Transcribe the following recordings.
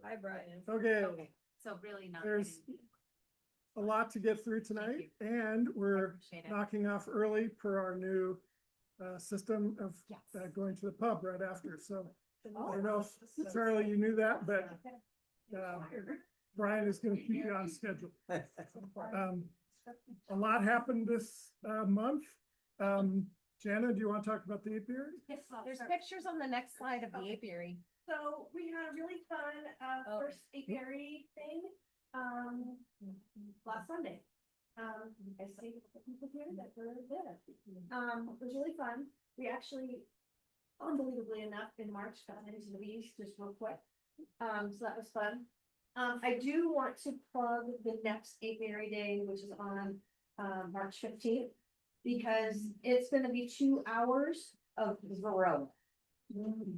Hi, Brian. Okay, So really not. there's a lot to get through tonight, and we're Appreciate it. knocking off early per our new system of Yes. going to the pub right after. So Oh, I don't know if Charlie, you knew that, but Brian is going to keep you on schedule. A lot happened this month. Jana, do you want to talk about the apiary? Yes, there's pictures on the next slide of the apiary. So we had a really fun first apiary thing last Sunday. I see people here that were there. It was really fun. We actually, unbelievably enough, in March got into the bees just real quick. So that was fun. I do want to plug the next apiary day, which is on March 15th, because it's going to be 2 hours of varroa.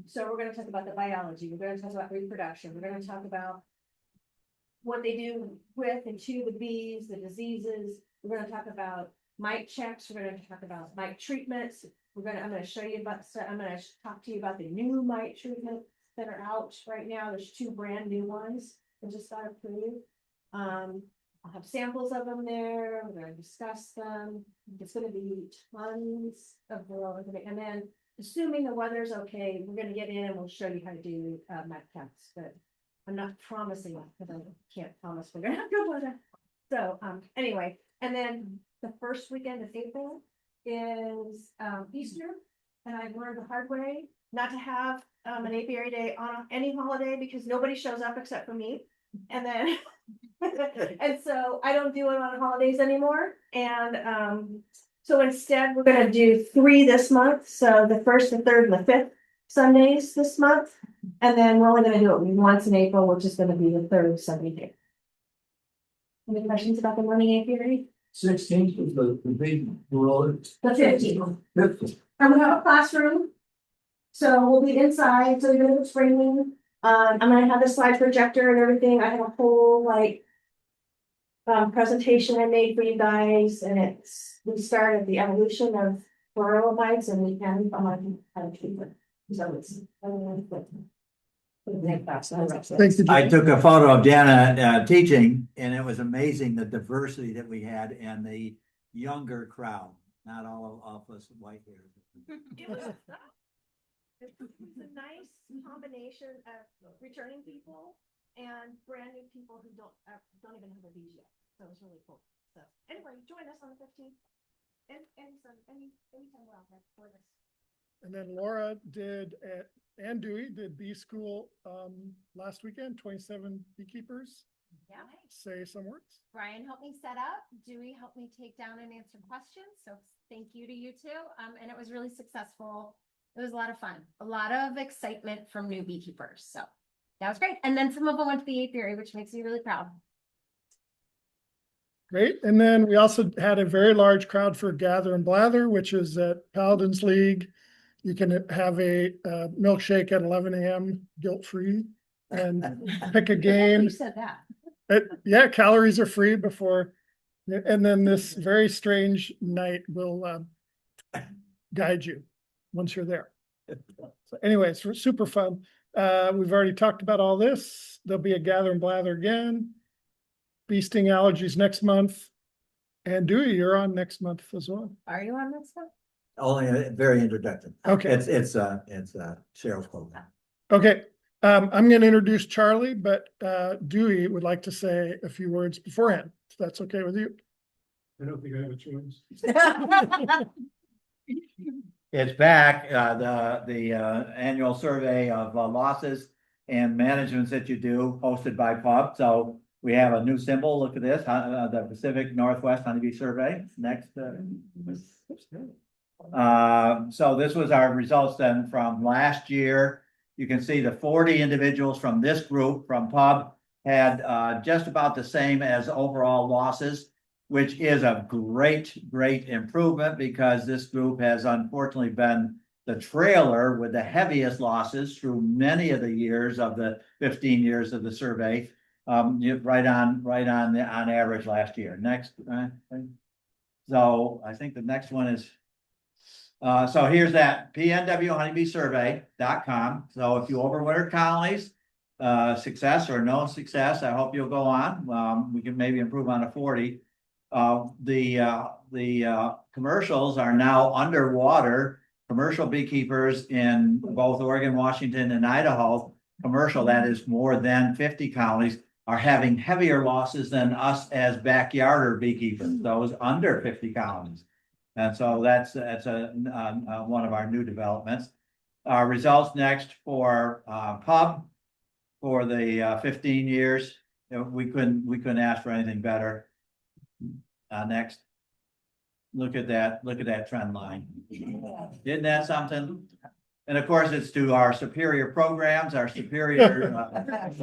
So we're going to talk about the biology, we're going to talk about reproduction, we're going to talk about what they do with and to the bees, the diseases. We're going to talk about mite checks, we're going to talk about mite treatments. I'm going to show you about, I'm going to talk to you about the new mite treatments that are out right now. There's 2 brand new ones that just got approved. I'll have samples of them there, we're going to discuss them. It's going to be tons of varroa, and then assuming the weather's okay, we're gonna get in and we'll show you how to do mite counts, but I'm not promising that because I can't promise we're gonna have good weather. So anyway, and then the first weekend of April is Easter, and I've learned the hard way not to have an apiary day on any holiday because nobody shows up except for me. And then and so I don't do it on holidays anymore. And so instead, we're gonna do 3 this month. So the 1st, the 3rd, and the 5th Sundays this month. And then we're only gonna do it once in April, which is gonna be the 3rd Sunday day. Any questions about the morning apiary? 16th is the big roller. The 15th. 50. I'm gonna have a classroom. So we'll be inside, so you're gonna be training. I'm gonna have the slide projector and everything. I have a whole presentation I made for you guys, and we started the evolution of varroa mites, and we can how to treat them. So it's Thanks. I took a photo of Jana teaching, and it was amazing the diversity that we had and the younger crowd, not all of us white hairs. It was a nice combination of returning people and brand new people who don't even have their bees yet. So it was really cool. So anyway, join us on the 15th. Anytime we're out there for this. And then Laura and Dewey did bee school last weekend, 27 beekeepers. Yeah. Say some words. Brian helped me set up. Dewey helped me take down and answer questions. So thank you to you too. And it was really successful. It was a lot of fun, a lot of excitement from new beekeepers. So that was great. And then some of them went to the apiary, which makes me really proud. Great. And then we also had a very large crowd for Gather and Blather, which is at Paladins League. You can have a milkshake at 11 a.m. guilt-free and pick a game. You said that. Yeah, calories are free before. And then this very strange night will guide you once you're there. So anyways, super fun. We've already talked about all this. There'll be a Gather and Blather again. Bee sting allergies next month. And Dewey, you're on next month as well. Are you on this one? Only a very introduction. Okay. It's Cheryl's program. Okay. I'm going to introduce Charlie, but Dewey would like to say a few words beforehand. If that's okay with you. I don't think I have a choice. It's back, the annual survey of losses and managements that you do, hosted by Pub. So we have a new symbol. Look at this, the Pacific Northwest Honeybee Survey. Next. So this was our results then from last year. You can see the 40 individuals from this group from Pub had just about the same as overall losses, which is a great improvement because this group has unfortunately been the trailer with the heaviest losses through many of the years of the 15 years of the survey. Right on average last year. Next. So I think the next one is, so here's that PNWHoneybeeSurvey.com. So if you overwintered colonies, success or no success. I hope you'll go on. We can maybe improve on a 40. The commercials are now underwater. Commercial beekeepers in both Oregon, Washington, and Idaho, commercial that is more than 50 counties, are having heavier losses than us as backyarder beekeepers, those under 50 counties. And so that's one of our new developments. Results next for pub for the 15 years. We couldn't ask for anything better. Next. Look at that trend line. Isn't that something? And of course, it's to our superior programs, our superior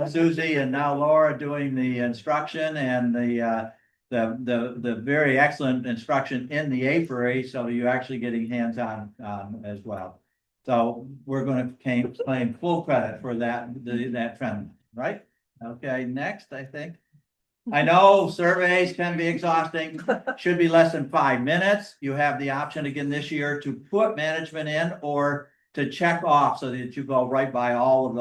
Susie and now Laura doing the instruction and the very excellent instruction in the apiary. So you're actually getting hands-on as well. So we're going to claim full credit for that trend, right? Okay, next, I think. I know surveys can be exhausting, should be less than 5 minutes. You have the option again this year to put management in or to check off so that you go right by all of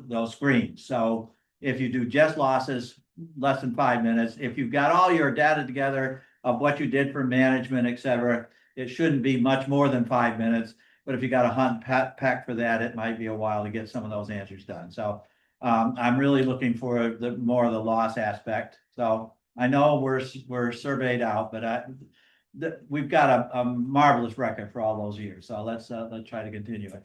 those screens. So if you do just losses, less than 5 minutes. If you've got all your data together of what you did for management, et cetera, it shouldn't be much more than 5 minutes. But if you got a hunt pack for that, it might be a while to get some of those answers done. So I'm really looking for more of the loss aspect. So I know we're surveyed out, but we've got a marvelous record for all those years. So let's try to continue it.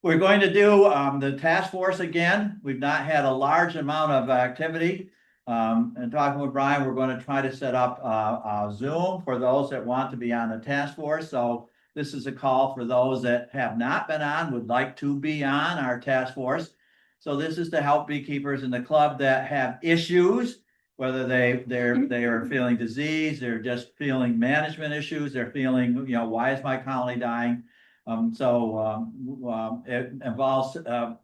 We're going to do the task force again. We've not had a large amount of activity. And talking with Brian, we're going to try to set up a Zoom for those that want to be on the task force. So this is a call for those that have not been on, would like to be on our task force. So this is to help beekeepers in the club that have issues, whether they are feeling disease, they're just feeling management issues, they're feeling, why is my colony dying? It involves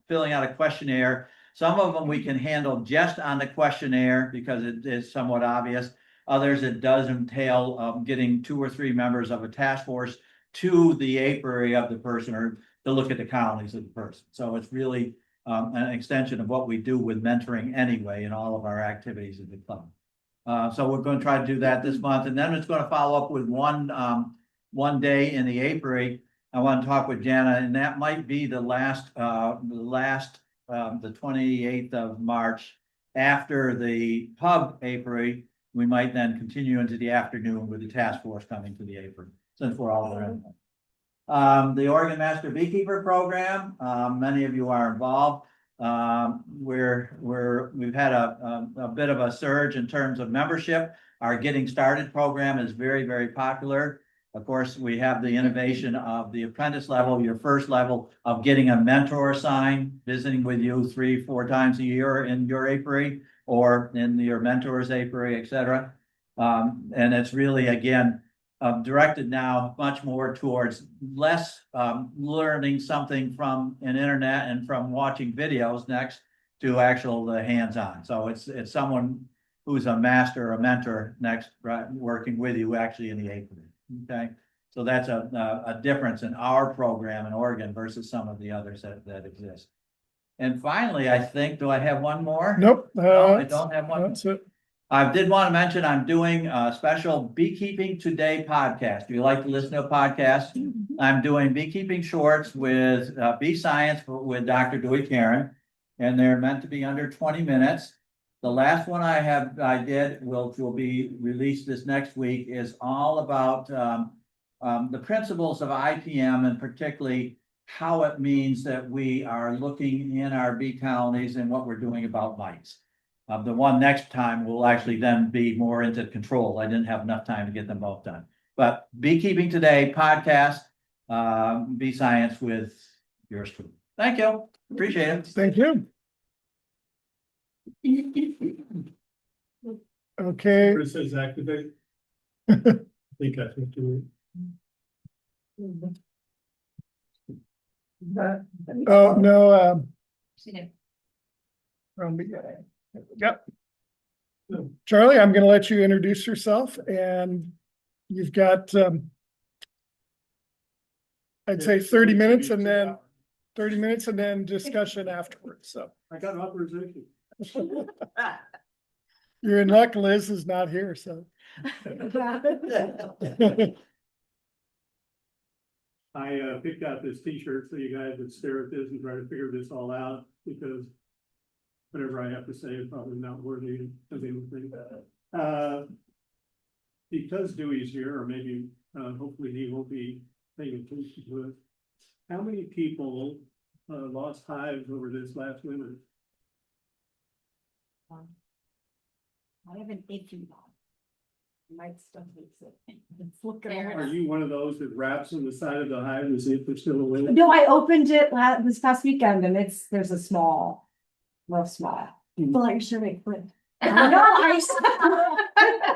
filling out a questionnaire. Some of them we can handle just on the questionnaire because it is somewhat obvious. Others, it does entail getting 2 or 3 members of a task force to the apiary of the person or to look at the colonies of the person. So it's really an extension of what we do with mentoring anyway in all of our activities at the club. So we're going to try to do that this month, and then it's going to follow up with one day in the apiary. I want to talk with Jana, and that might be the 28th of March after the pub apiary. We might then continue into the afternoon with the task force coming to the apiary, since we're all there. The Oregon Master Beekeeper Program, many of you are involved. We've had a bit of a surge in terms of membership. Our Getting Started program is very, very popular. Of course, we have the innovation of the apprentice level, your first level of getting a mentor assigned, visiting with you 3-4 times a year in your apiary or in your mentor's apiary, et cetera. And it's really, again, directed now much more towards less learning something from an internet and from watching videos next to actual hands-on. So it's someone who's a master or a mentor next, right, working with you actually in the apiary. Okay, so that's a difference in our program in Oregon versus some of the others that exist. And finally, I think, do I have one more? Nope. No, I don't have one. That's it. I did want to mention I'm doing a special Beekeeping Today podcast. Do you like to listen to a podcast? I'm doing beekeeping shorts with Bee Science with Dr. Dewey Karen, and they're meant to be under 20 minutes. The last one I did will be released this next week is all about the principles of IPM and particularly how it means that we are looking in our bee colonies and what we're doing about mites. The one next time will actually then be more into control. I didn't have enough time to get them both done. But Beekeeping Today podcast, Bee Science with yours truly. Thank you. Appreciate it. Thank you. Okay. Where it says activate. I think that's what you. Oh, no, She did. from beginning. Yep. Charlie, I'm going to let you introduce yourself, and you've got, I'd say 30 minutes, and then 30 minutes and then discussion afterwards, so. I got authorization. You're in luck, Liz is not here, so. I picked out this T-shirt so you guys would stare at this and try to figure this all out, because whatever I have to say is probably not worthy of anything. Because Dewey's here, or maybe hopefully he won't be paying attention to it. How many people lost hives over this last winter? I have an itchy one. Might still fix it. It's looking Fair Are around. you one of those that wraps on the side of the hive to see if they're still awake? No, I opened it this past weekend and there's a small, real small. Mhm. Feel like you're serving Flint.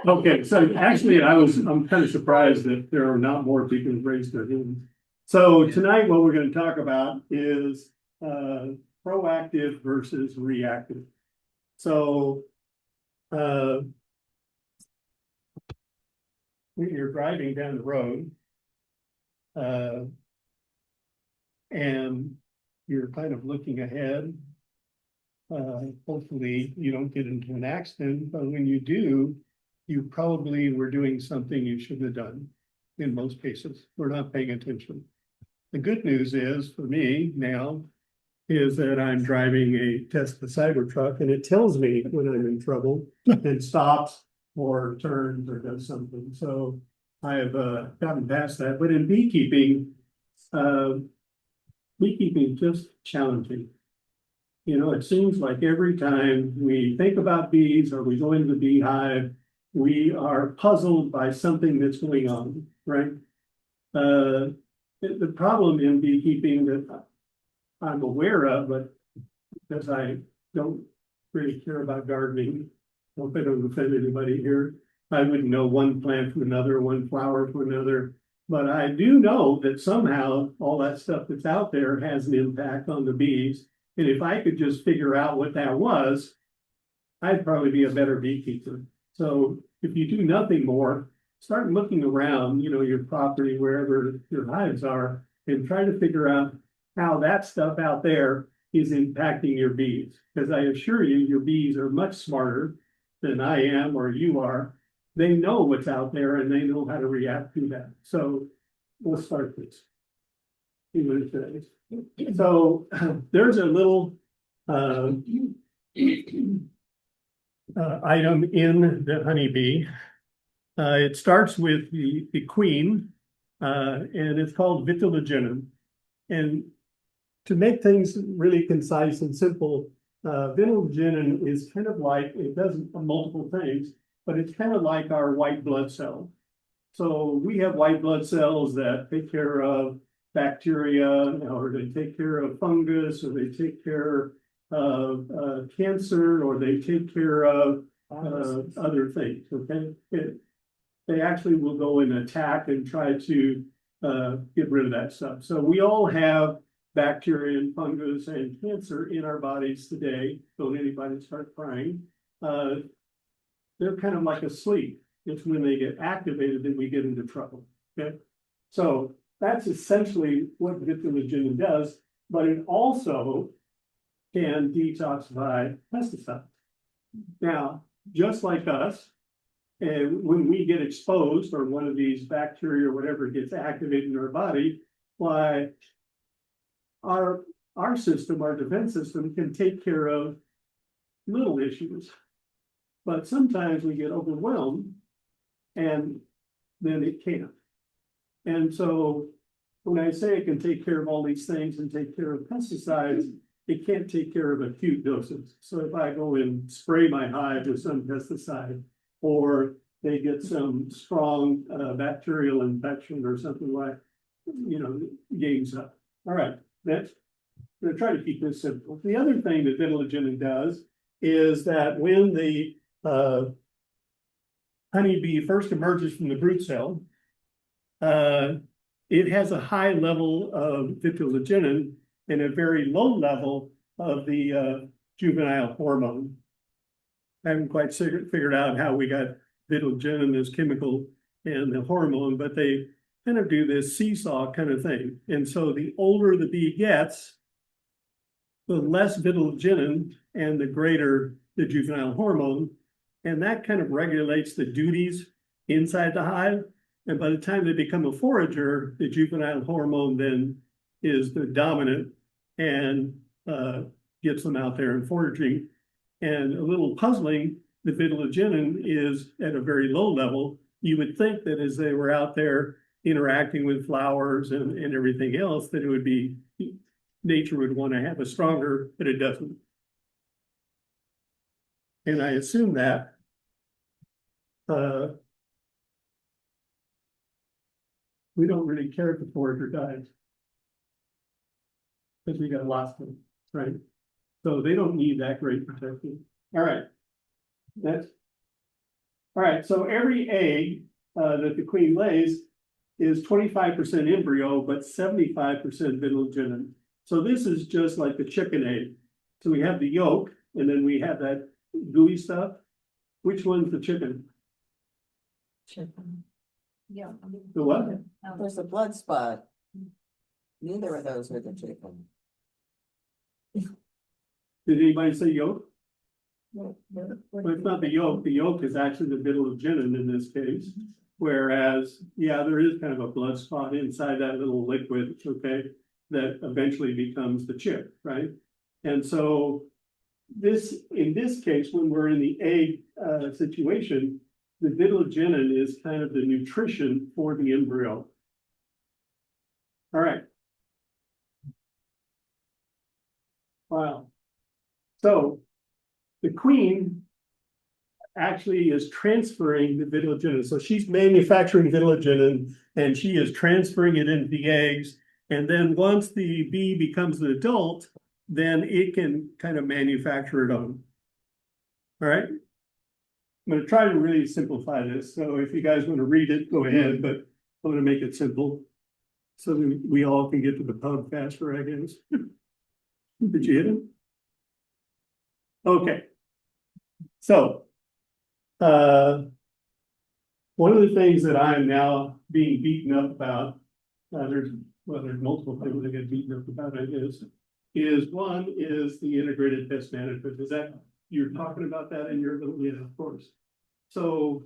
Okay, so actually, I'm kind of surprised that there are not more people who've raised their hands. So tonight, what we're gonna talk about is proactive versus reactive. So when you're driving down the road and you're kind of looking ahead, hopefully you don't get into an accident, but when you do, you probably were doing something you shouldn't have done. In most cases, we're not paying attention. The good news is for me now is that I'm driving a Tesla Cybertruck and it tells me when I'm in trouble and stops or turns or does something. So I have gotten past that. But in beekeeping is just challenging. You know, it seems like every time we think about bees or we go into the beehive, we are puzzled by something that's going on, right? The problem in beekeeping that I'm aware of, but because I don't really care about gardening, hope I don't offend anybody here. I wouldn't know one plant from another, one flower from another, but I do know that somehow all that stuff that's out there has an impact on the bees. And if I could just figure out what that was, I'd probably be a better beekeeper. So if you do nothing more, start looking around, you know, your property, wherever your hives are, and try to figure out how that stuff out there is impacting your bees. Because I assure you, your bees are much smarter than I am or you are. They know what's out there and they know how to react to that. So we'll start this. See what it says. So there's a little item in the honeybee. It starts with the queen, and it's called vitellogenin. And to make things really concise and simple, vitellogenin is kind of like, it does multiple things, but it's kind of like our white blood cell. So we have white blood cells that take care of bacteria, or they take care of fungus, or they take care of cancer, or they take care of other things, okay? They actually will go and attack and try to get rid of that stuff. So we all have bacteria and fungus and cancer in our bodies today. Don't anybody start crying. They're kind of like asleep. It's when they get activated that we get into trouble, okay? So that's essentially what vitellogenin does, but it also can detoxify pesticides. Now, just like us, and when we get exposed or one of these bacteria or whatever gets activated in our body, why our system, our defense system can take care of little issues. But sometimes we get overwhelmed and then it can't. And so when I say it can take care of all these things and take care of pesticides, it can't take care of acute doses. So if I go and spray my hive with some pesticide, or they get some strong bacterial infection or something like, you know, gains up. All right, I'm gonna try to keep this simple. The other thing that vitellogenin does is that when the honeybee first emerges from the brood cell, it has a high level of vitellogenin and a very low level of the juvenile hormone. I haven't quite figured out how we got vitellogenin, this chemical, and the hormone, but they kind of do this seesaw kind of thing. And so the older the bee gets, the less vitellogenin and the greater the juvenile hormone. And that kind of regulates the duties inside the hive. And by the time they become a forager, the juvenile hormone then is the dominant and gets them out there and foraging. And a little puzzling, the vitellogenin is at a very low level. You would think that as they were out there interacting with flowers and everything else, that it would be, nature would want to have a stronger, but it doesn't. And I assume that we don't really care if the forager dies, because we got lots of them, right? So they don't need that great protection. All right. All right. So every egg that the queen lays is 25% embryo, but 75% vitellogenin. So this is just like the chicken egg. So we have the yolk, and then we have that gooey stuff. Which one's the chicken? Chicken. Yeah. The what? There's a blood spot. Neither of those are the chicken. Did anybody say yolk? No. Well, it's not the yolk. The yolk is actually the vitellogenin in this case. Whereas, yeah, there is kind of a blood spot inside that little liquid, okay, that eventually becomes the chip, right? And so in this case, when we're in the egg situation, the vitellogenin is kind of the nutrition for the embryo. All right. Wow. So the queen actually is transferring the vitellogenin. So she's manufacturing vitellogenin and she is transferring it into the eggs. And then once the bee becomes an adult, then it can kind of manufacture it on. All right. I'm going to try to really simplify this. So if you guys want to read it, go ahead, but I'm going to make it simple so that we all can get to the pub faster, I guess. Did you hit it? Okay. So, one of the things that I'm now being beaten up about, there's multiple things I get beaten up about, I guess, is one is the integrated pest management. Is that, you're talking about that in your little, yeah, of course. So,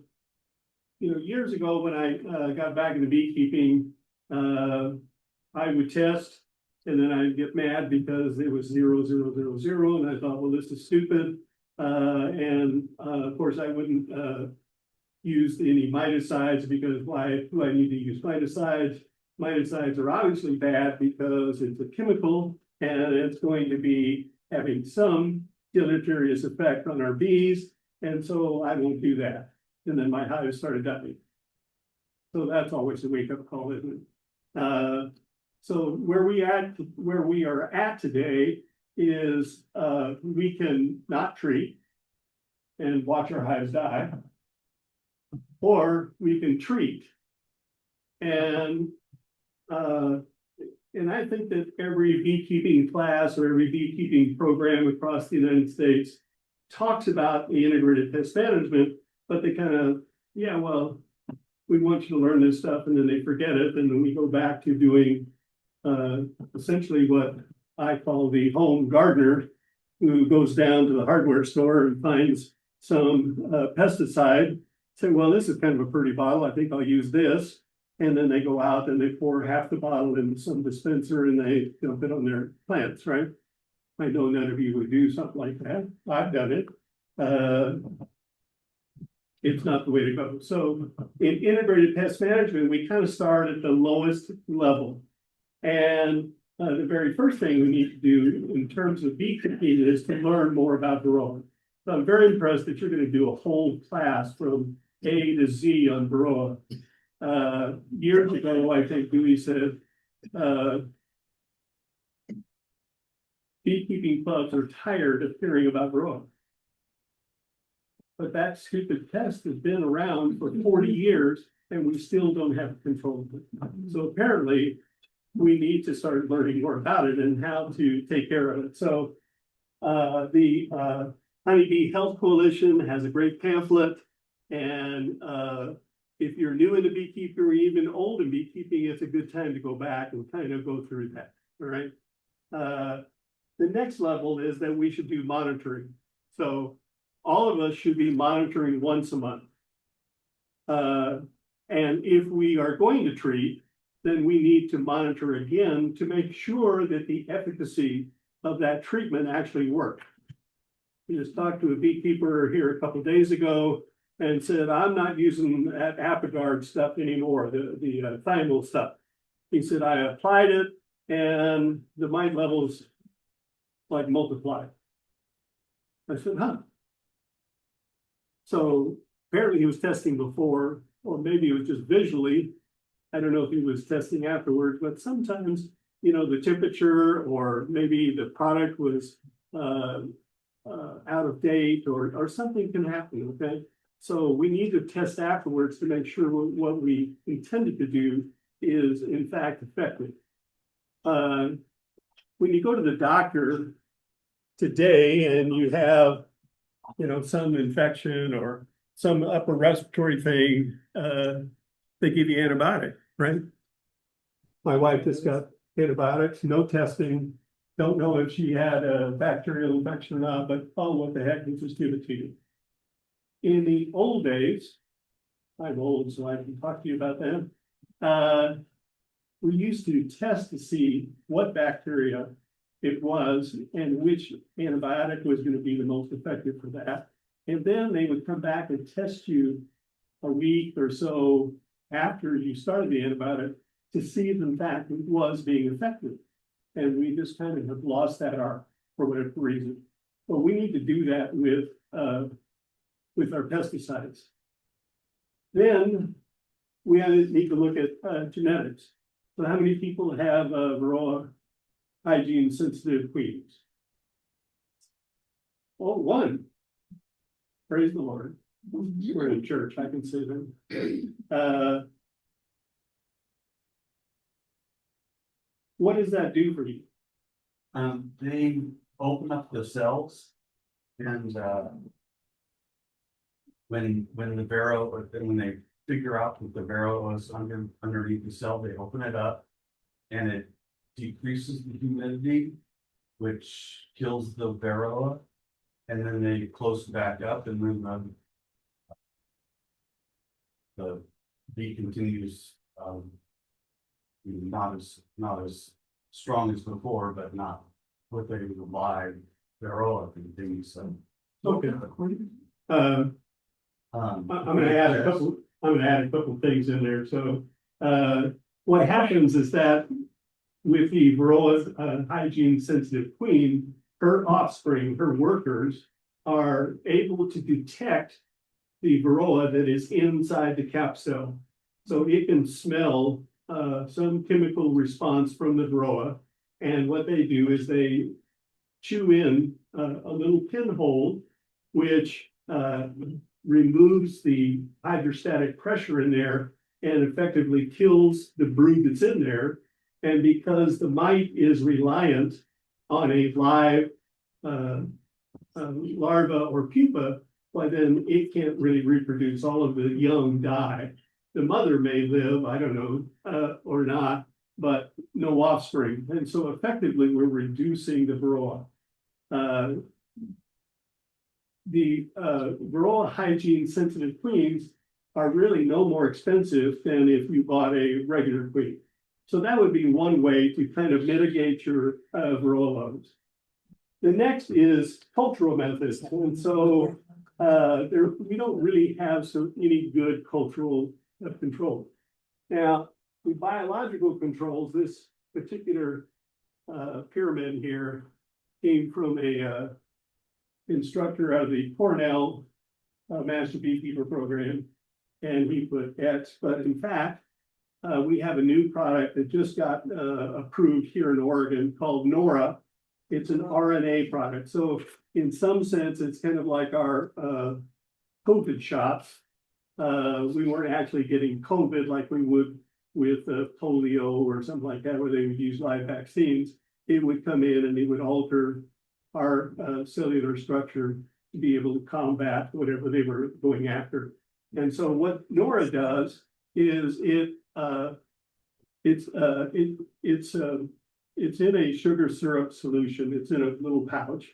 years ago when I got back into beekeeping, I would test and then I'd get mad because it was 0, 0, 0, 0. And I thought, well, this is stupid. Of course, I wouldn't use any miticides because why do I need to use miticides? Miticides are obviously bad because it's a chemical and it's going to be having some deleterious effect on our bees. And so I won't do that. And then my hives started dying. So that's always a wake-up call, isn't it? So where we are at today is we can not treat and watch our hives die, or we can treat. And I think that every beekeeping class or every beekeeping program across the United States talks about the integrated pest management, but they kind of, yeah, well, we want you to learn this stuff, and then they forget it, and then we go back to doing essentially what I call the home gardener, who goes down to the hardware store and finds some pesticide, say, well, this is kind of a pretty bottle, I think I'll use this. And then they go out and they pour half the bottle into some dispenser and they dump it on their plants, right? I know none of you would do something like that. I've done it. It's not the way to go. So in integrated pest management, we kind of start at the lowest level. And the very first thing we need to do in terms of beekeeping is to learn more about varroa. So I'm very impressed that you're going to do a whole class from A to Z on varroa. Years ago, I think Dewey said, beekeeping clubs are tired of hearing about varroa. But that stupid pest has been around for 40 years and we still don't have control of it. So apparently we need to start learning more about it and how to take care of it. So the Honeybee Health Coalition has a great pamphlet, and if you're new into beekeeping or even old in beekeeping, it's a good time to go back and kind of go through that. All right. The next level is that we should do monitoring. So all of us should be monitoring once a month. And if we are going to treat, then we need to monitor again to make sure that the efficacy of that treatment actually worked. We just talked to a beekeeper here a couple of days ago and said, I'm not using that Apogard stuff anymore, the thymol stuff. He said, I applied it and the mite levels like multiplied. I said, huh? So apparently he was testing before, or maybe it was just visually. I don't know if he was testing afterwards, but sometimes, you know, the temperature or maybe the product was out of date or something can happen, okay? So we need to test afterwards to make sure what we intended to do is in fact effective. When you go to the doctor today and you have, you know, some infection or some upper respiratory thing, they give you antibiotic, right? My wife just got antibiotics, no testing. Don't know if she had a bacterial infection or not, but oh, what the heck, we just give it to you. In the old days, I'm old, so I can talk to you about them. We used to test to see what bacteria it was and which antibiotic was going to be the most effective for that. And then they would come back and test you a week or so after you started the antibiotic to see if in fact it was being effective. And we just kind of have lost that art for whatever reason. But we need to do that with our pesticides. Then we need to look at genetics. So how many people have Varroa hygiene sensitive queens? Oh, one. Praise the Lord. We're in church, I can say that. What does that do for you? They open up the cells and when the Varroa, when they figure out that the Varroa is underneath the cell, they open it up and it decreases the humidity, which kills the Varroa, and then they close it back up and then the bee continues not as strong as before, but not with a live Varroa continues. So Okay. I'm gonna add a couple things in there. So what happens is that with the Varroa hygiene sensitive queen, her offspring, her workers, are able to detect the Varroa that is inside the cap cell. So it can smell some chemical response from the Varroa. And what they do is they chew in a little pinhole, which removes the hydrostatic pressure in there and effectively kills the brood that's in there. And because the mite is reliant on a live larva or pupa, well, then it can't really reproduce. All of the young die. The mother may live, I don't know, or not, but no offspring. And so effectively, we're reducing the Varroa. The Varroa hygiene sensitive queens are really no more expensive than if you bought a regular queen. So that would be one way to kind of mitigate your Varroa loads. The next is cultural methods. And so we don't really have any good cultural control. Now, the biological controls, this particular pyramid here came from a instructor out of the Cornell Master Beekeeper program, and he put X, but in fact, we have a new product that just got approved here in Oregon called Nora. It's an RNA product. So in some sense, it's kind of like our COVID shots. We weren't actually getting COVID like we would with polio or something like that, where they would use live vaccines. It would come in and it would alter our cellular structure to be able to combat whatever they were going after. And so what Nora does is it's it's in a sugar syrup solution. It's in a little pouch.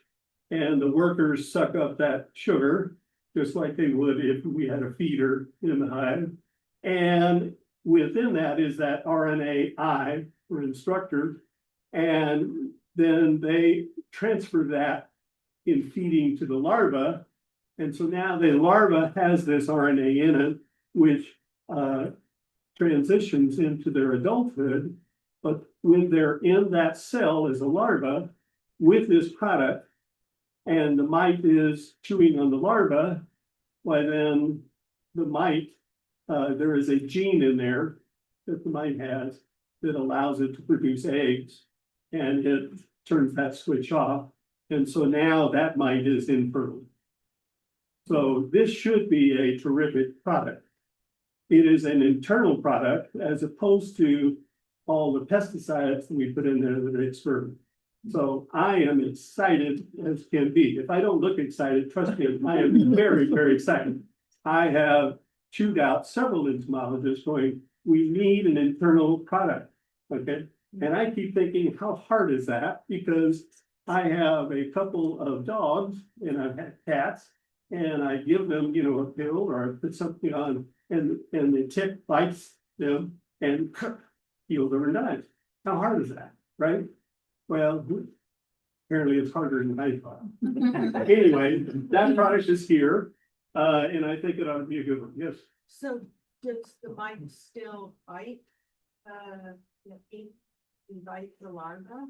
And the workers suck up that sugar, just like they would if we had a feeder in the hive. And within that is that RNAi for instructor. And then they transfer that in feeding to the larva. And so now the larva has this RNA in it, which transitions into their adulthood. But when they're in that cell as a larva with this product, and the mite is chewing on the larva, why then the mite, there is a gene in there that the mite has that allows it to produce eggs, and it turns that switch off. And so now that mite is infertile. So this should be a terrific product. It is an internal product as opposed to all the pesticides that we put in there that are external. So I am excited as can be. If I don't look excited, trust me, I am very, very excited. I have chewed out several entomologists going, we need an internal product, okay? And I keep thinking, how hard is that? Because I have a couple of dogs and I've had cats, and I give them, a pill or I put something on, and the tick bites them and heals them and dies. How hard is that, right? Well, apparently it's harder than I thought. Anyway, that product is here, and I think it ought to be a good one. Yes. So does the mite still bite? Invite the larva?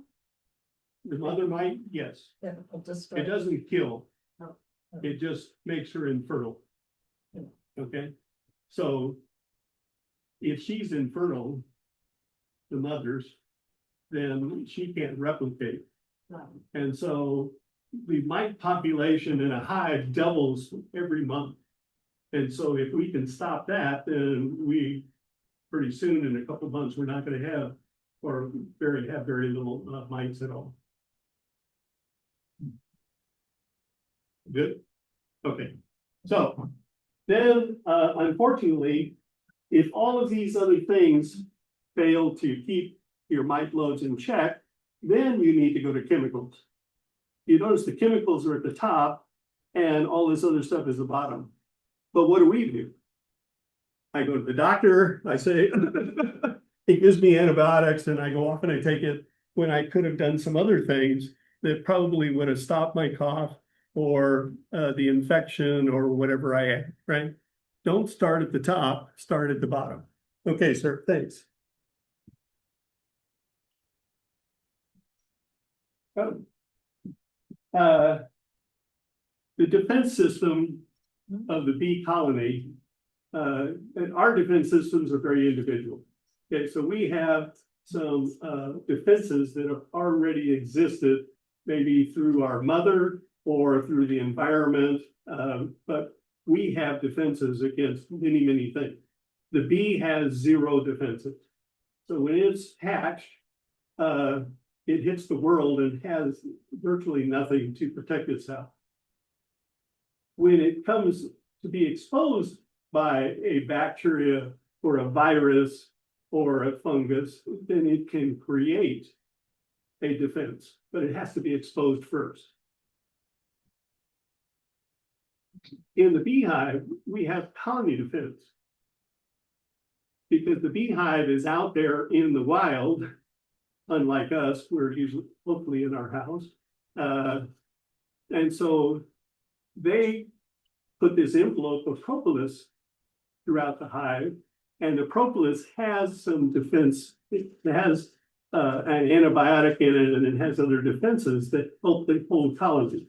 The mother mite, yes. It doesn't kill. No. It just makes her infertile. Okay, so if she's infertile, the mother's, then she can't replicate. And so the mite population in a hive doubles every month. And so if we can stop that, then we pretty soon in a couple of months, we're not going to have or have very little mites at all. Good. Okay. So then, unfortunately, if all of these other things fail to keep your mite loads in check, then you need to go to chemicals. You notice the chemicals are at the top and all this other stuff is the bottom. But what do? I go to the doctor, I say, he gives me antibiotics and I go off and I take it when I could have done some other things that probably would have stopped my cough or the infection or whatever I had, right? Don't start at the top, start at the bottom. Okay, sir, thanks. The defense system of the bee colony, and our defense systems are very individual. Okay, so we have some defenses that have already existed, maybe through our mother or through the environment, but we have defenses against many, many things. The bee has zero defenses. So when it's hatched, it hits the world and has virtually nothing to protect itself. When it comes to be exposed by a bacteria or a virus or a fungus, then it can create a defense, but it has to be exposed first. In the beehive, we have colony defense because the beehive is out there in the wild. Unlike us, we're usually hopefully in our house. And so they put this envelope of propolis throughout the hive, and the propolis has some defense. It has an antibiotic in it, and it has other defenses that help the whole colony.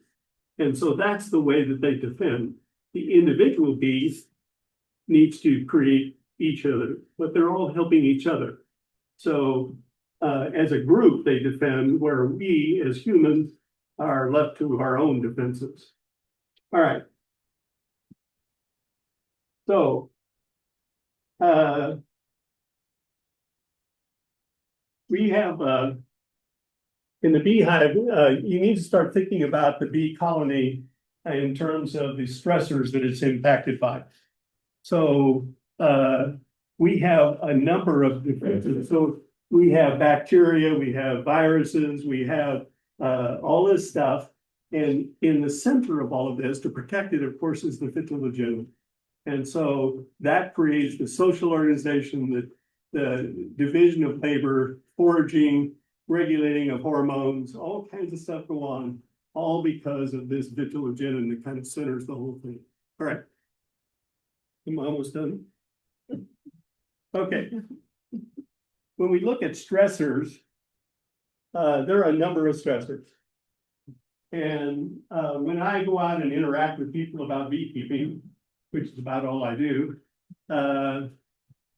And so that's the way that they defend. The individual bees needs to create each other, but they're all helping each other. So as a group, they defend, where we as humans are left to our own defenses. All right. So we have in the beehive, you need to start thinking about the bee colony in terms of the stressors that it's impacted by. So we have a number of defenses. So we have bacteria, we have viruses, we have all this stuff. And in the center of all of this, to protect it, of course, is the phytogen. And so that creates the social organization, the division of labor, foraging, regulating of hormones, all kinds of stuff go on, all because of this vitellogenin that kind of centers the whole thing. All right. I'm almost done. Okay. When we look at stressors, there are a number of stressors. And when I go out and interact with people about beekeeping, which is about all I do,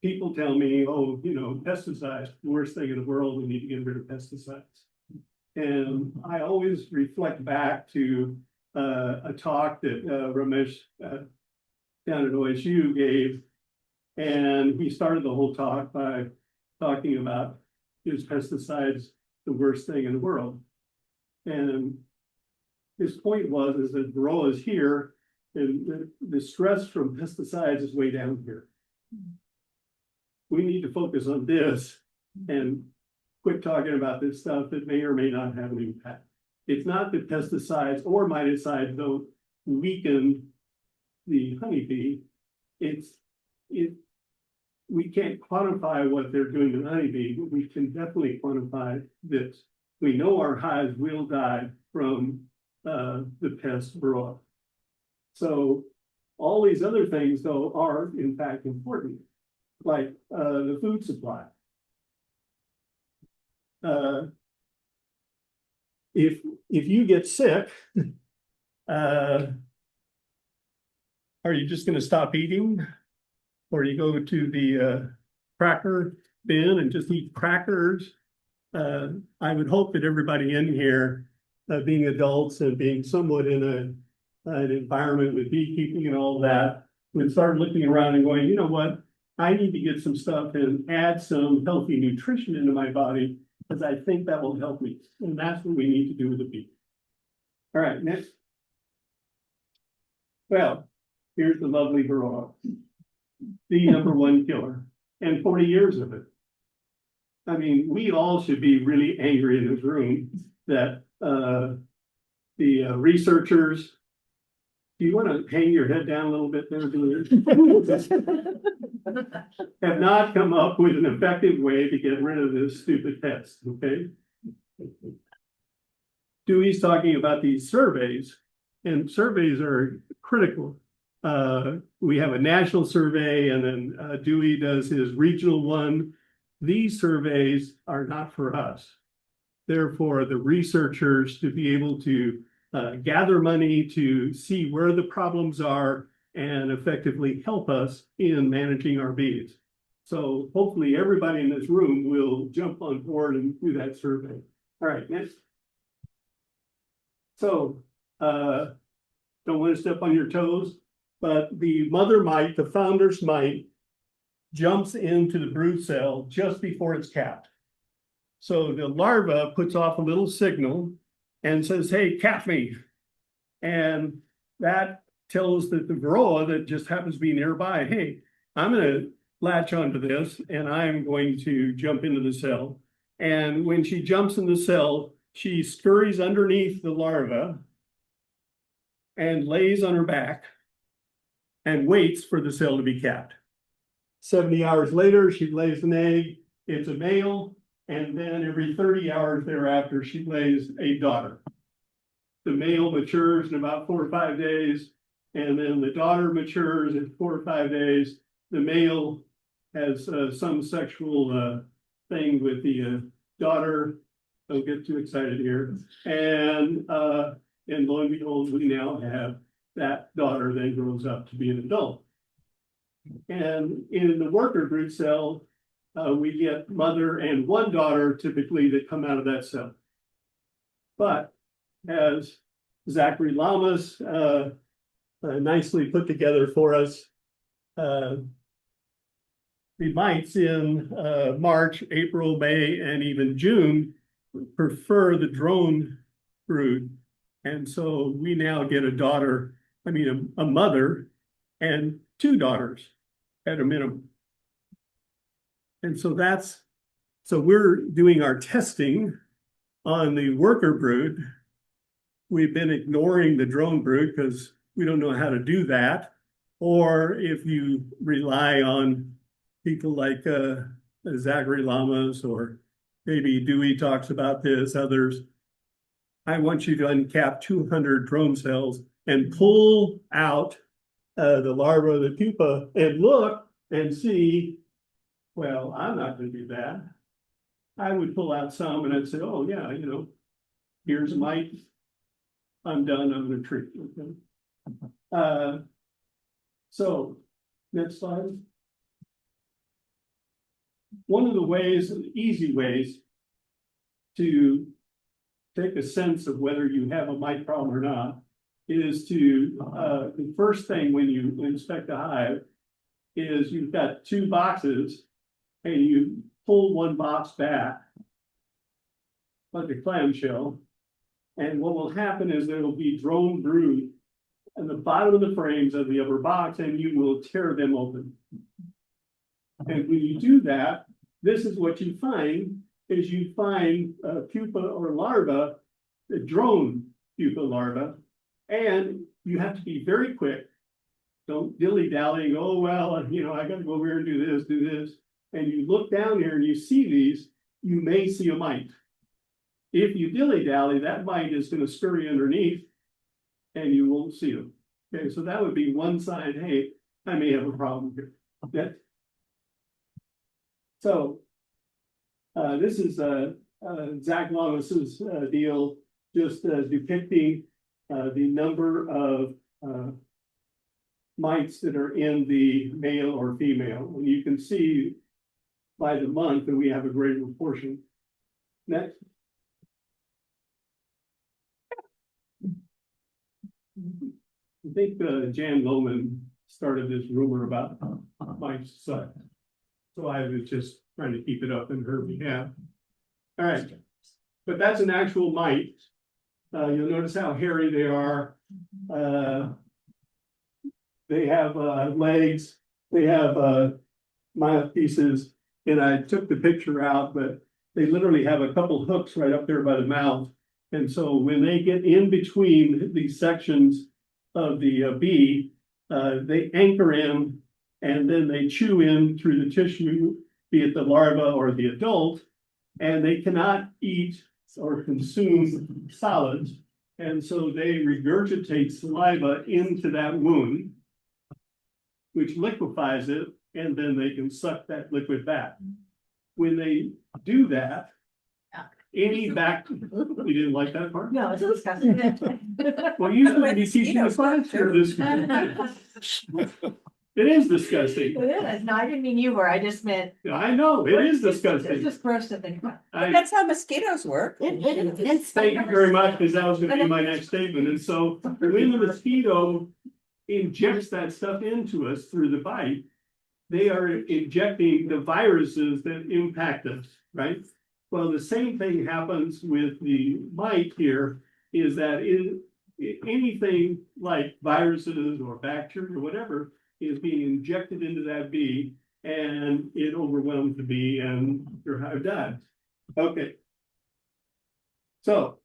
people tell me, oh, you know, pesticides, the worst thing in the world, we need to get rid of pesticides. And I always reflect back to a talk that Ramesh down at OSU gave. And he started the whole talk by talking about, is pesticides the worst thing in the world? And his point is that varroa is here, and the stress from pesticides is way down here. We need to focus on this and quit talking about this stuff that may or may not have an impact. It's not that pesticides or miticides don't weaken the honeybee. We can't quantify what they're doing to the honeybee, but we can definitely quantify this. We know our hives will die from the pest varroa. So all these other things, though, are in fact important, like the food supply. If you get sick, are you just going to stop eating, or you go to the cracker bin and just eat crackers? I would hope that everybody in here, being adults and being somewhat in an environment with beekeeping and all that, would start looking around and going, you know what? I need to get some stuff and add some healthy nutrition into my body, because I think that will help me. And that's what we need to do with the bee. All right, next. Well, here's the lovely varroa, the #1 killer, and 40 years of it. I mean, we all should be really angry in this room that the researchers, do you want to hang your head down a little bit there, have not come up with an effective way to get rid of this stupid pest, okay? Dewey's talking about these surveys, and surveys are critical. We have a national survey, and then Dewey does his regional one. These surveys are not for us. They're for the researchers to be able to gather money to see where the problems are and effectively help us in managing our bees. So hopefully everybody in this room will jump on board and do that survey. All right, next. So don't want to step on your toes, but the mother mite, the founder's mite, jumps into the brood cell just before it's capped. So the larva puts off a little signal and says, hey, cap me. And that tells the varroa that just happens to be nearby, hey, I'm going to latch onto this and I'm going to jump into the cell. And when she jumps in the cell, she scurries underneath the larva and lays on her back and waits for the cell to be capped. 70 hours later, she lays an egg, it's a male, and then every 30 hours thereafter, she lays a daughter. The male matures in about 4 or 5 days, and then the daughter matures in 4 or 5 days. The male has some sexual thing with the daughter. Don't get too excited here. And lo and behold, we now have that daughter then grows up to be an adult. And in the worker brood cell, we get mother and one daughter typically that come out of that cell. But as Zachary Lamas nicely put together for us, the mites in March, April, May, and even June prefer the drone brood. And so we now get a mother and 2 daughters at a minimum. And so that's So we're doing our testing on the worker brood. We've been ignoring the drone brood because we don't know how to do that. Or if you rely on people like Zachary Lamas, or maybe Dewey talks about this, others. I want you to uncap 200 drone cells and pull out the larva, the pupa, and look and see, well, I'm not going to do that. I would pull out some and I'd say, oh yeah, you know, here's a mite. I'm done, I'm going to treat it. Okay. So next slide. One of the ways, easy ways to take a sense of whether you have a mite problem or not is to, the first thing when you inspect a hive is you've got two boxes and you pull one box back like a clamshell. And what will happen is there will be drone brood at the bottom of the frames of the upper box, and you will tear them open. And when you do that, this is what you find, is you find a pupa or larva, the drone pupa larva, and you have to be very quick. Don't dilly-dally and go, oh, well, you know, I gotta go over here and do this. And you look down here and you see these, you may see a mite. If you dilly-dally, that mite is gonna scurry underneath and you won't see them. Okay, so that would be one sign, hey, I may have a problem here. Okay. So this is Zach Lamas's deal, just depicting the number of mites that are in the male or female. And you can see by the month that we have a greater proportion. Next. I think Jan Lohman started this rumor about mites. So I was just trying to keep it up in her behalf. All right, but that's an actual mite. You'll notice how hairy they are. They have legs, they have mouthpieces, and I took the picture out, but they literally have a couple hooks right up there by the mouth. And so when they get in between these sections of the bee, they anchor in and then they chew in through the tissue, be it the larva or the adult, and they cannot eat or consume solids. And so they regurgitate saliva into that wound, which liquefies it, and then they can suck that liquid back. When they do that, any you didn't like that part? No, it's disgusting. Well, you should be teaching the class here this. It is disgusting. It is. No, I didn't mean you were. I just meant. I know, it is It's disgusting. just gross to think about. That's how mosquitoes work. Thank you very much, because that was gonna be my next statement. And so when the mosquito injects that stuff into us through the bite, they are injecting the viruses that impact us, right? Well, the same thing happens with the mite here, is that anything like viruses or bacteria or whatever is being injected into that bee, and it overwhelms the bee and your hive dies. Okay. So,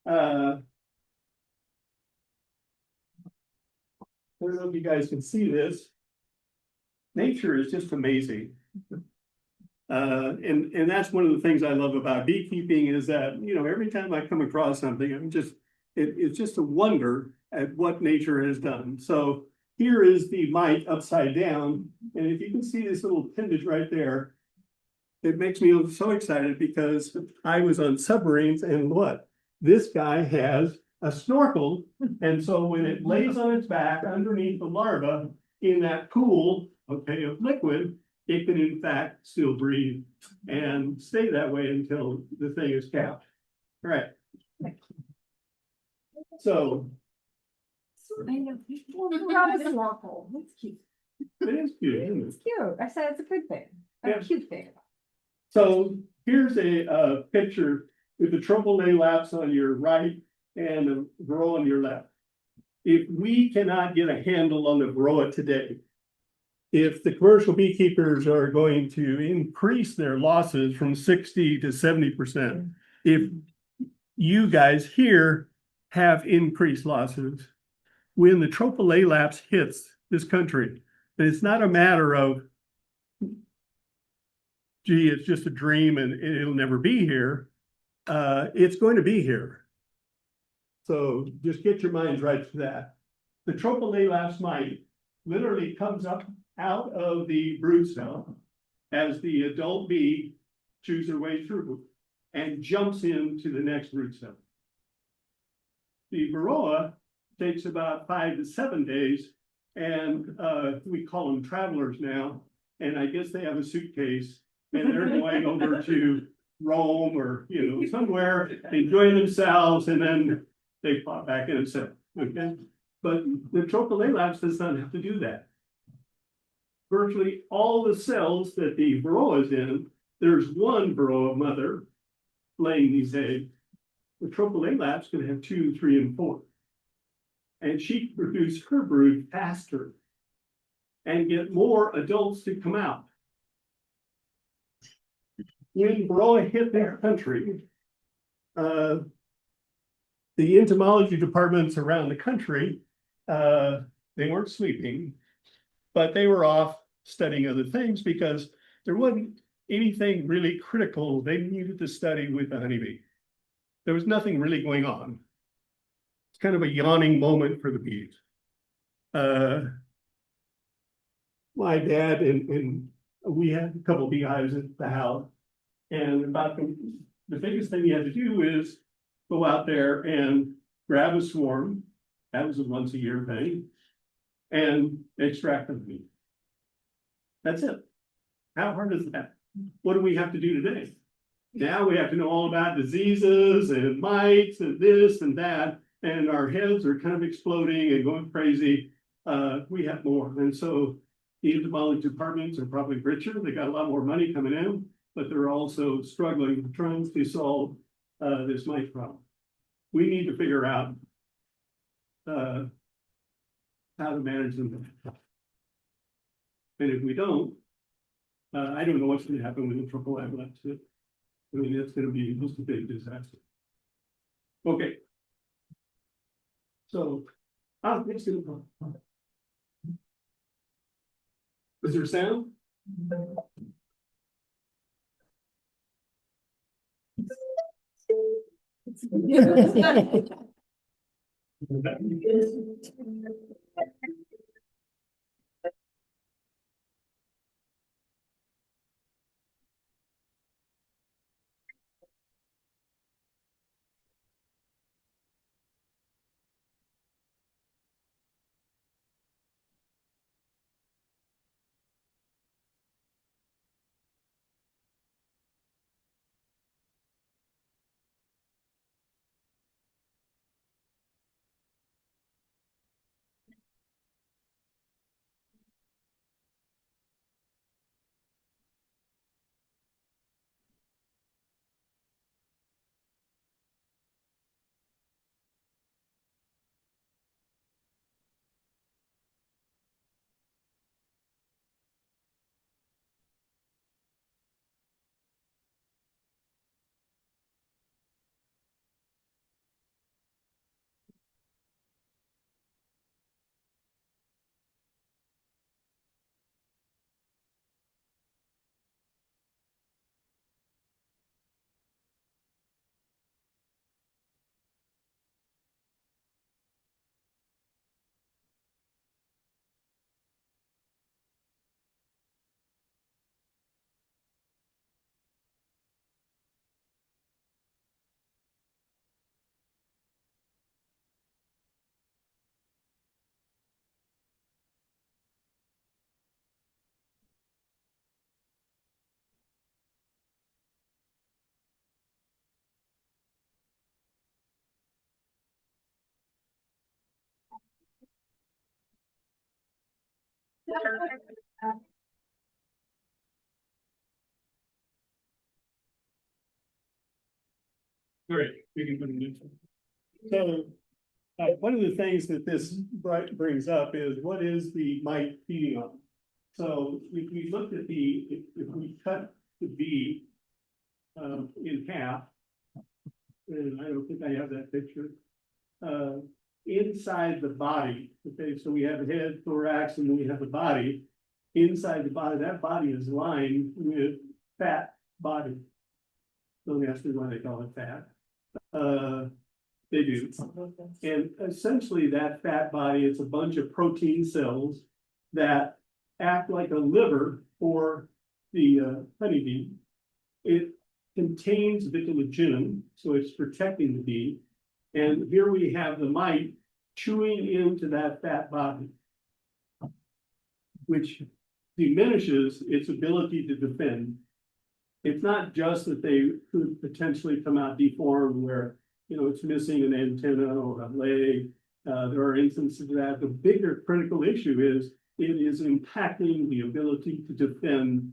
I don't know if you guys can see this. Nature is just amazing. And that's one of the things I love about beekeeping, is that, you know, every time I come across something, it's just a wonder at what nature has done. So here is the mite upside down. And if you can see this little appendage right there, it makes me so excited, because I was on submarines, and what? This guy has a snorkel. And so when it lays on its back underneath the larva in that pool, okay, of liquid, it can in fact still breathe and stay that way until the thing is capped. All right. So I know. It's awful. It's cute. it is cute, isn't it? It's cute. I said it's a good thing. Yeah. A cute thing. So here's a picture with the trumpet laps on your right and the varroa on your left. If we cannot get a handle on the varroa today, if the commercial beekeepers are going to increase their losses from 60 to 70%, if you guys here have increased losses, when the tropicale lapse hits this country, then it's not a matter of, gee, it's just a dream and it'll never be here. It's going to be here. So just get your minds right to that. The tropicale lapse mite literally comes up out of the brood cell as the adult bee chews their way through and jumps into the next brood cell. The varroa takes about 5 to 7 days, and we call them travelers now, and I guess they have a suitcase and they're going over to Rome or, you know, somewhere, enjoying themselves, and then they pop back in and sit. Okay, but the tropicale lapse does not have to do that. Virtually all the cells that the varroa is in, there's one varroa mother laying these eggs. The tropicale lapse can have 2, 3, and 4. And she produces her brood faster and get more adults to come out. When varroa hit their country, the entomology departments around the country, they weren't sleeping, but they were off studying other things because there wasn't anything really critical they needed to study with the honeybee. There was nothing really going on. It's kind of a yawning moment for the bees. My dad and we had a couple of beehives at the house, and about the biggest thing you had to do is go out there and grab a swarm. That was a once a year thing, and extract them. That's it. How hard is that? What do we have to do today? Now we have to know all about diseases and mites and this and that, and our heads are kind of exploding and going crazy. We have more, and so the entomology departments are probably richer. They got a lot more money coming in, but they're also struggling trying to solve this mite problem. We need to figure out how to manage them. And if we don't, I don't know what's going to happen with the triple avalanche. I mean, it's going to be just a big disaster. Okay. So, it's going to come. Is there sound? Great, we can put it in. So, one of the things that this brings up is what is the mite feeding on? So if we looked at if we cut the bee in half, and I don't think I have that picture. Inside the body, okay, so we have a head, thorax, and then we have a body. Inside the body, that body is lined with fat body. Don't ask me why they call it fat. They do. And essentially that fat body is a bunch of protein cells that act like a liver for the honeybee. It contains vitellogenin, so it's protecting the bee. And here we have the mite chewing into that fat body, which diminishes its ability to defend. It's not just that they could potentially come out deformed where, it's missing an antenna or a leg. There are instances of that. The bigger critical issue is it is impacting the ability to defend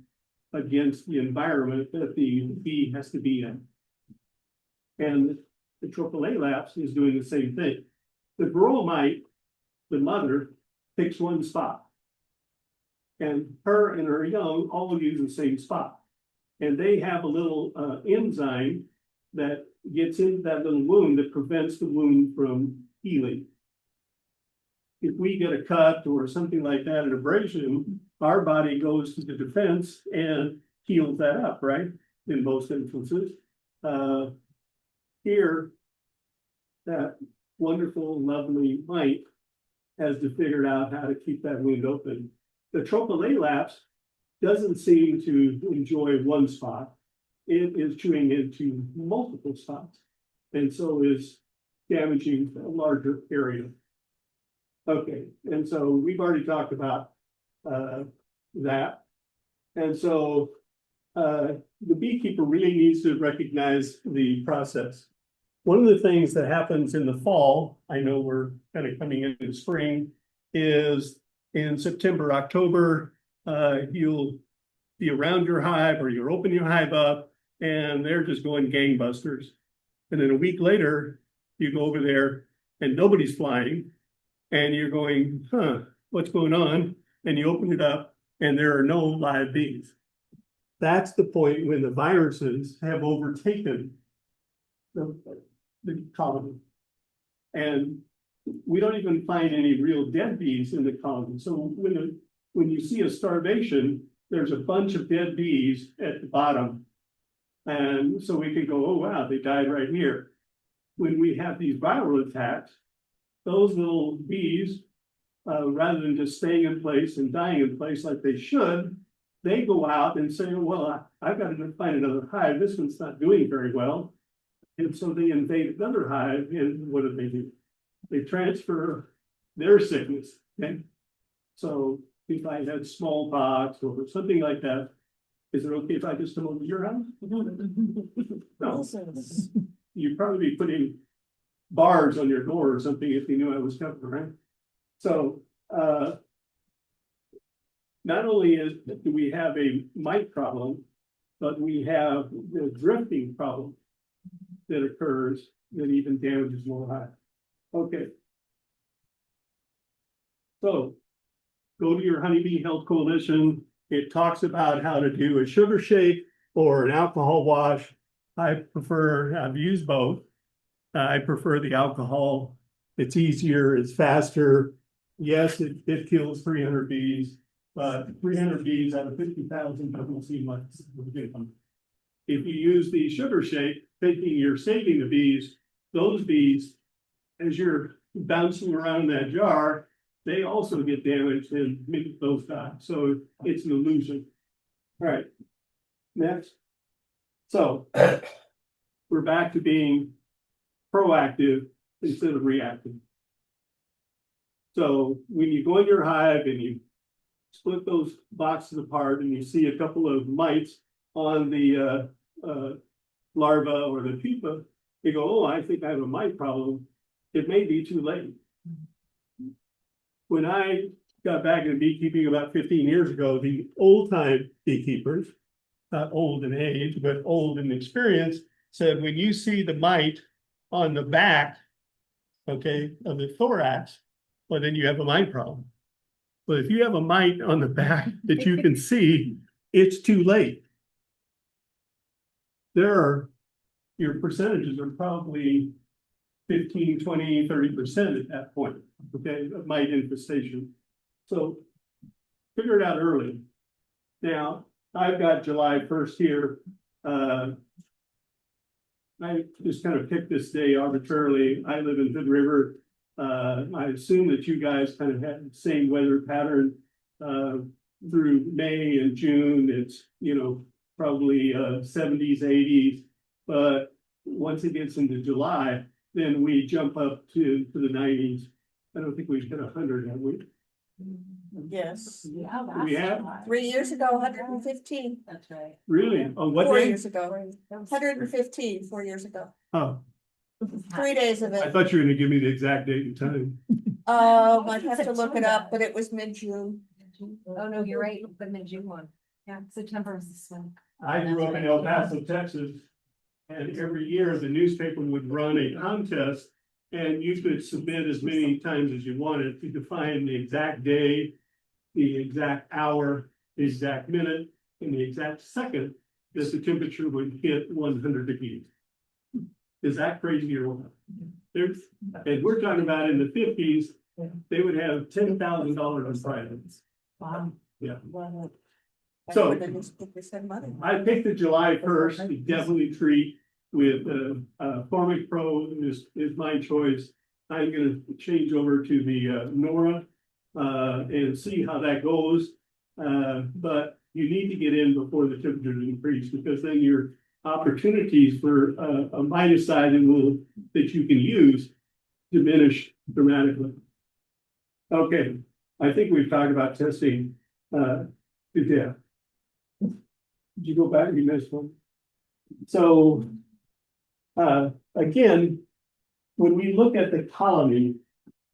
against the environment that the bee has to be in. And the AAA lapse is doing the same thing. The girl mite, the mother, picks one spot. And her and her young all use the same spot. And they have a little enzyme that gets into that little wound that prevents the wound from healing. If we get a cut or something like that, an abrasion, our body goes to the defense and heals that up, right? In most instances. Here, that wonderful, lovely mite has to figure out how to keep that wound open. The AAA lapse doesn't seem to enjoy one spot. It is chewing into multiple spots, and so is damaging a larger area. Okay, and so we've already talked about that. And so the beekeeper really needs to recognize the process. One of the things that happens in the fall, I know we're kind of coming into spring, is in September, October, you'll be around your hive or you'll open your hive up and they're just going gangbusters. And then a week later, you go over there and nobody's flying and you're going, what's going on? And you open it up and there are no live bees. That's the point when the viruses have overtaken the colony. And we don't even find any real dead bees in the colony. So when you see a starvation, there's a bunch of dead bees at the bottom. And so we can go, oh, wow, they died right here. When we have these viral attacks, those little bees, rather than just staying in place and dying in place like they should, they go out and say, well, I've got to find another hive. This one's not doing very well. And so they invade another hive, and what do? They transfer their sickness. Okay. So if I had smallpox or something like that, is it okay if I just come over to your house? No. You'd probably be putting bars on your door or something if you knew I was coming, right? So not only do we have a mite problem, but we have the drifting problem that occurs that even damages more hive. Okay. So go to your Honeybee Health Coalition. It talks about how to do a sugar shake or an alcohol wash. I've used both. I prefer the alcohol. It's easier, it's faster. Yes, it kills 300 bees, but 300 bees out of 50,000 doesn't seem like a good one. If you use the sugar shake, thinking you're saving the bees, those bees, as you're bouncing around that jar, they also get damaged and make those die. So it's an illusion. All right, next. So we're back to being proactive instead of reactive. So when you go in your hive and you split those boxes apart and you see a couple of mites on the larva or the pupa, you go, oh, I think I have a mite problem. It may be too late. When I got back into beekeeping about 15 years ago, the old time beekeepers, not old in age, but old in experience, said when you see the mite on the back, okay, of the thorax, well, then you have a mite problem. But if you have a mite on the back that you can see, it's too late. Your percentages are probably 15, 20, 30% at that point, okay, of mite infestation. So figure it out early. Now, I've got July 1st here. I just kind of picked this day arbitrarily. I live in Hood River. I assume that you guys kind of had the same weather pattern through May and June. It's, probably 70s, 80s. But once it gets into July, then we jump up to the 90s. I don't think we've hit 100, have we? Yes, Yeah, We last have? July. 3 years ago, 115. That's right. Really? On what 4 day? years ago, 115, 4 years ago. Oh, 3 days of I it. thought you were gonna give me the exact date and time. I'd have to look it up, but it was mid-June. Oh, no, you're right, the mid-June one. Yeah, September was the swim. I grew up in El Paso, Texas. And every year the newspaper would run a contest and you could submit as many times as you wanted to define the exact day, the exact hour, the exact minute, and the exact second that the temperature would hit 100 degrees. Is that crazy or what? And we're talking about in the 50s, they would have $10,000 in prizes. Wow. Yeah. Well, So- I would've just put this in money. I picked the July 1st, to definitely treat with Farming Pro is my choice. I'm gonna change over to the Nora and see how that goes. But you need to get in before the temperatures increase, because then your opportunities for a miticide that you can use diminish dramatically. Okay, I think we've talked about testing to death. Did you go back? You missed one. So, again, when we look at the colony,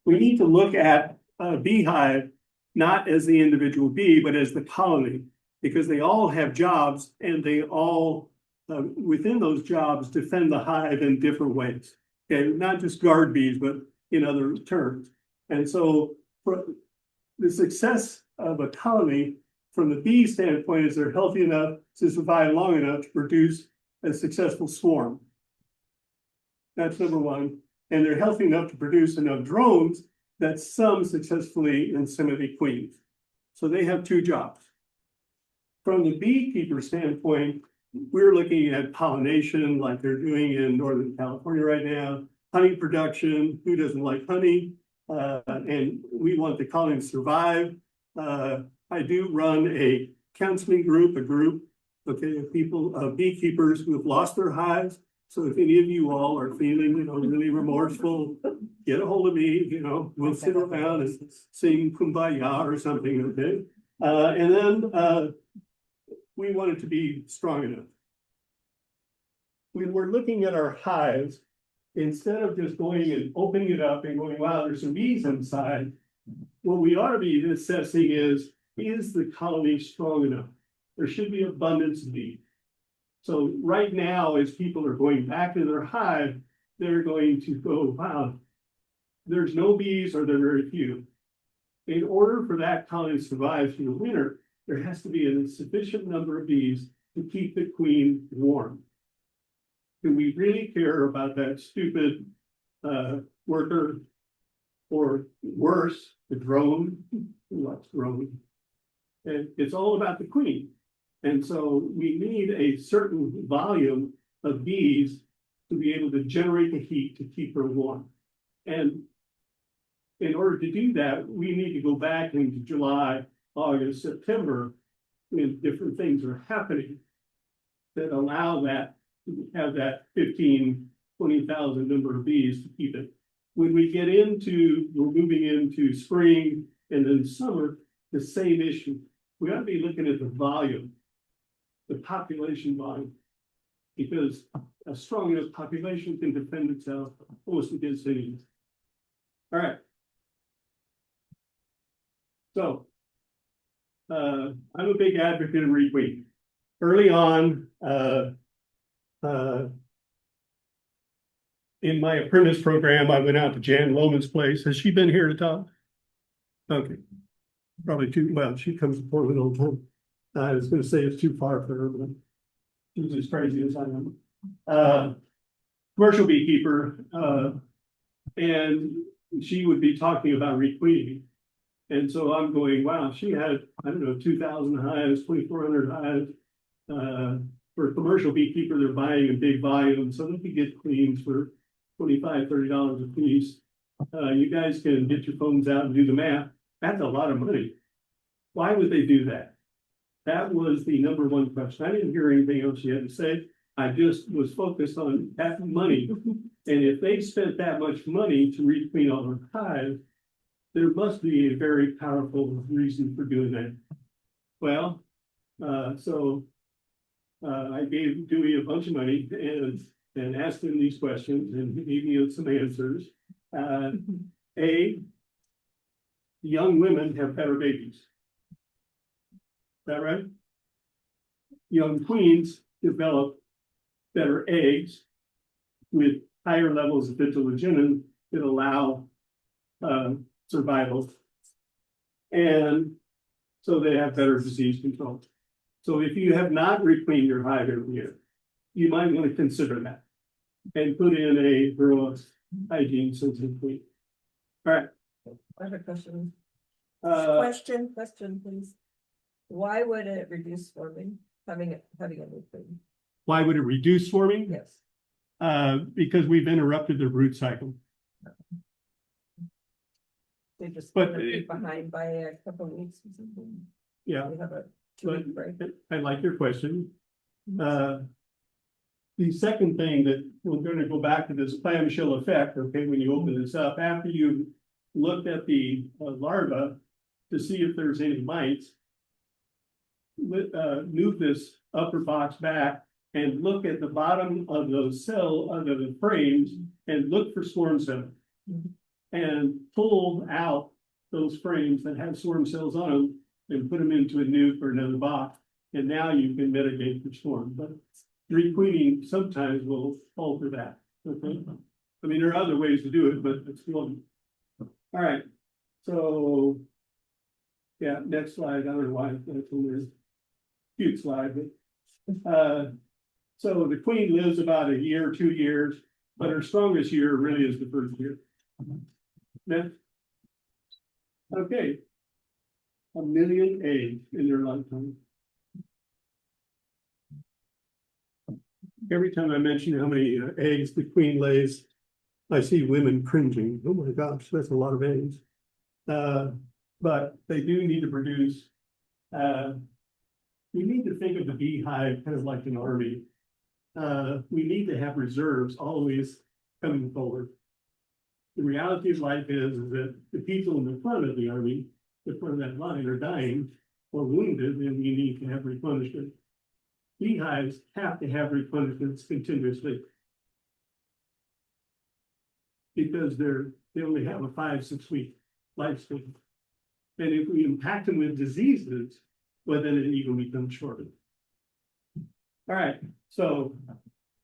we need to look at a beehive not as the individual bee, but as the colony, because they all have jobs and they all, within those jobs, defend the hive in different ways. Okay, not just guard bees, but in other terms. And so, for the success of a colony from the bee standpoint is they're healthy enough to survive long enough to produce a successful swarm. That's number one. And they're healthy enough to produce enough drones that some successfully inseminate queens. So they have two jobs. From the beekeeper standpoint, we're looking at pollination like they're doing in Northern California right now, honey production, who doesn't like honey? And we want the colony to survive. I do run a counseling group, okay, of people, beekeepers who have lost their hives. So if any of you all are feeling, really remorseful, get a hold of me, we'll sit around and sing Kumbaya or something, okay? And then we want it to be strong enough. When we're looking at our hives, instead of just going and opening it up and going, wow, there's some bees inside, what we ought to be assessing is the colony strong enough? There should be abundance of bees. So right now, as people are going back to their hive, they're going to go, wow, there's no bees or there are very few. In order for that colony to survive through the winter, there has to be a sufficient number of bees to keep the queen warm. Do we really care about that stupid worker, or worse, the drone? Who likes drone? And it's all about the queen. And so we need a certain volume of bees to be able to generate the heat to keep her warm. And in order to do that, we need to go back into July, August, September, when different things are happening that allow that to have that 15, 20,000 number of bees to keep it. When we get we're moving into spring and then summer, the same issue. We ought to be looking at the volume, the population volume, because a strong enough population can defend itself almost against anything. All right. So, I'm a big advocate of retweet. Early on, in my apprentice program, I went out to Jan Lohman's place. Has she been here to talk? Okay. probably too, well, she comes to Portland all the time. I was gonna say it's too far for her, but she's as crazy as I am. Commercial beekeeper, and she would be talking about requeening. And so I'm going, wow, she had, I don't know, 2,000 hives, 2,400 hives. For a commercial beekeeper, they're buying in big volume, so they could get queens for $25, $30 a piece. You guys can get your phones out and do the math. That's a lot of money. Why would they do that? That was the number one question. I didn't hear anything else you had to say. I just was focused on that money. And if they spent that much money to requeen all their hives, there must be a very powerful reason for doing that. Well, I gave Dewey a bunch of money and asked him these questions, and he gave me some answers. Young women have better babies. Is that right? Young queens develop better eggs with higher levels of vitellogenin that allow survival. And so they have better disease control. So if you have not requeened your hive every year, you might want to consider that and put in a rural hygiene sensitive queen. All right. I have a question. Uh, Question, please. Why would it reduce swarming, having a new queen? why would it reduce swarming? Yes. Because we've interrupted the brood cycle. They just But behind by a couple of weeks or something. Yeah, We have a but 2-week break. I like your question. The second thing that we're going to go back to this clamshell effect, okay, when you open this up, after you looked at the larva to see if there's any mites, move this upper box back and look at the bottom of those of the frames and look for swarm cells. And pull out those frames that have swarm cells on them and put them into a nuke or another box. And now you can mitigate the swarm, but requeening sometimes will alter that. Okay. I mean, there are other ways to do it, but it's one. All right. So, yeah, next slide. I don't know why that's on this cute slide, but so the queen lives about a year, 2 years, but her strongest year really is the first year. Next. Okay. 1 million eggs in their lifetime. Every time I mention how many eggs the queen lays, I see women cringing. Oh my gosh, that's a lot of eggs. But they do need to produce. We need to think of the beehive kind of like an army. We need to have reserves always coming forward. The reality of life is that the people in the front of the army, the front of that line, are dying or wounded, and we need to have replenishment. Beehives have to have replenishments continuously because they only have a 5-6 week lifespan. And if we impact them with diseases, well, then it even becomes shorter. All right, so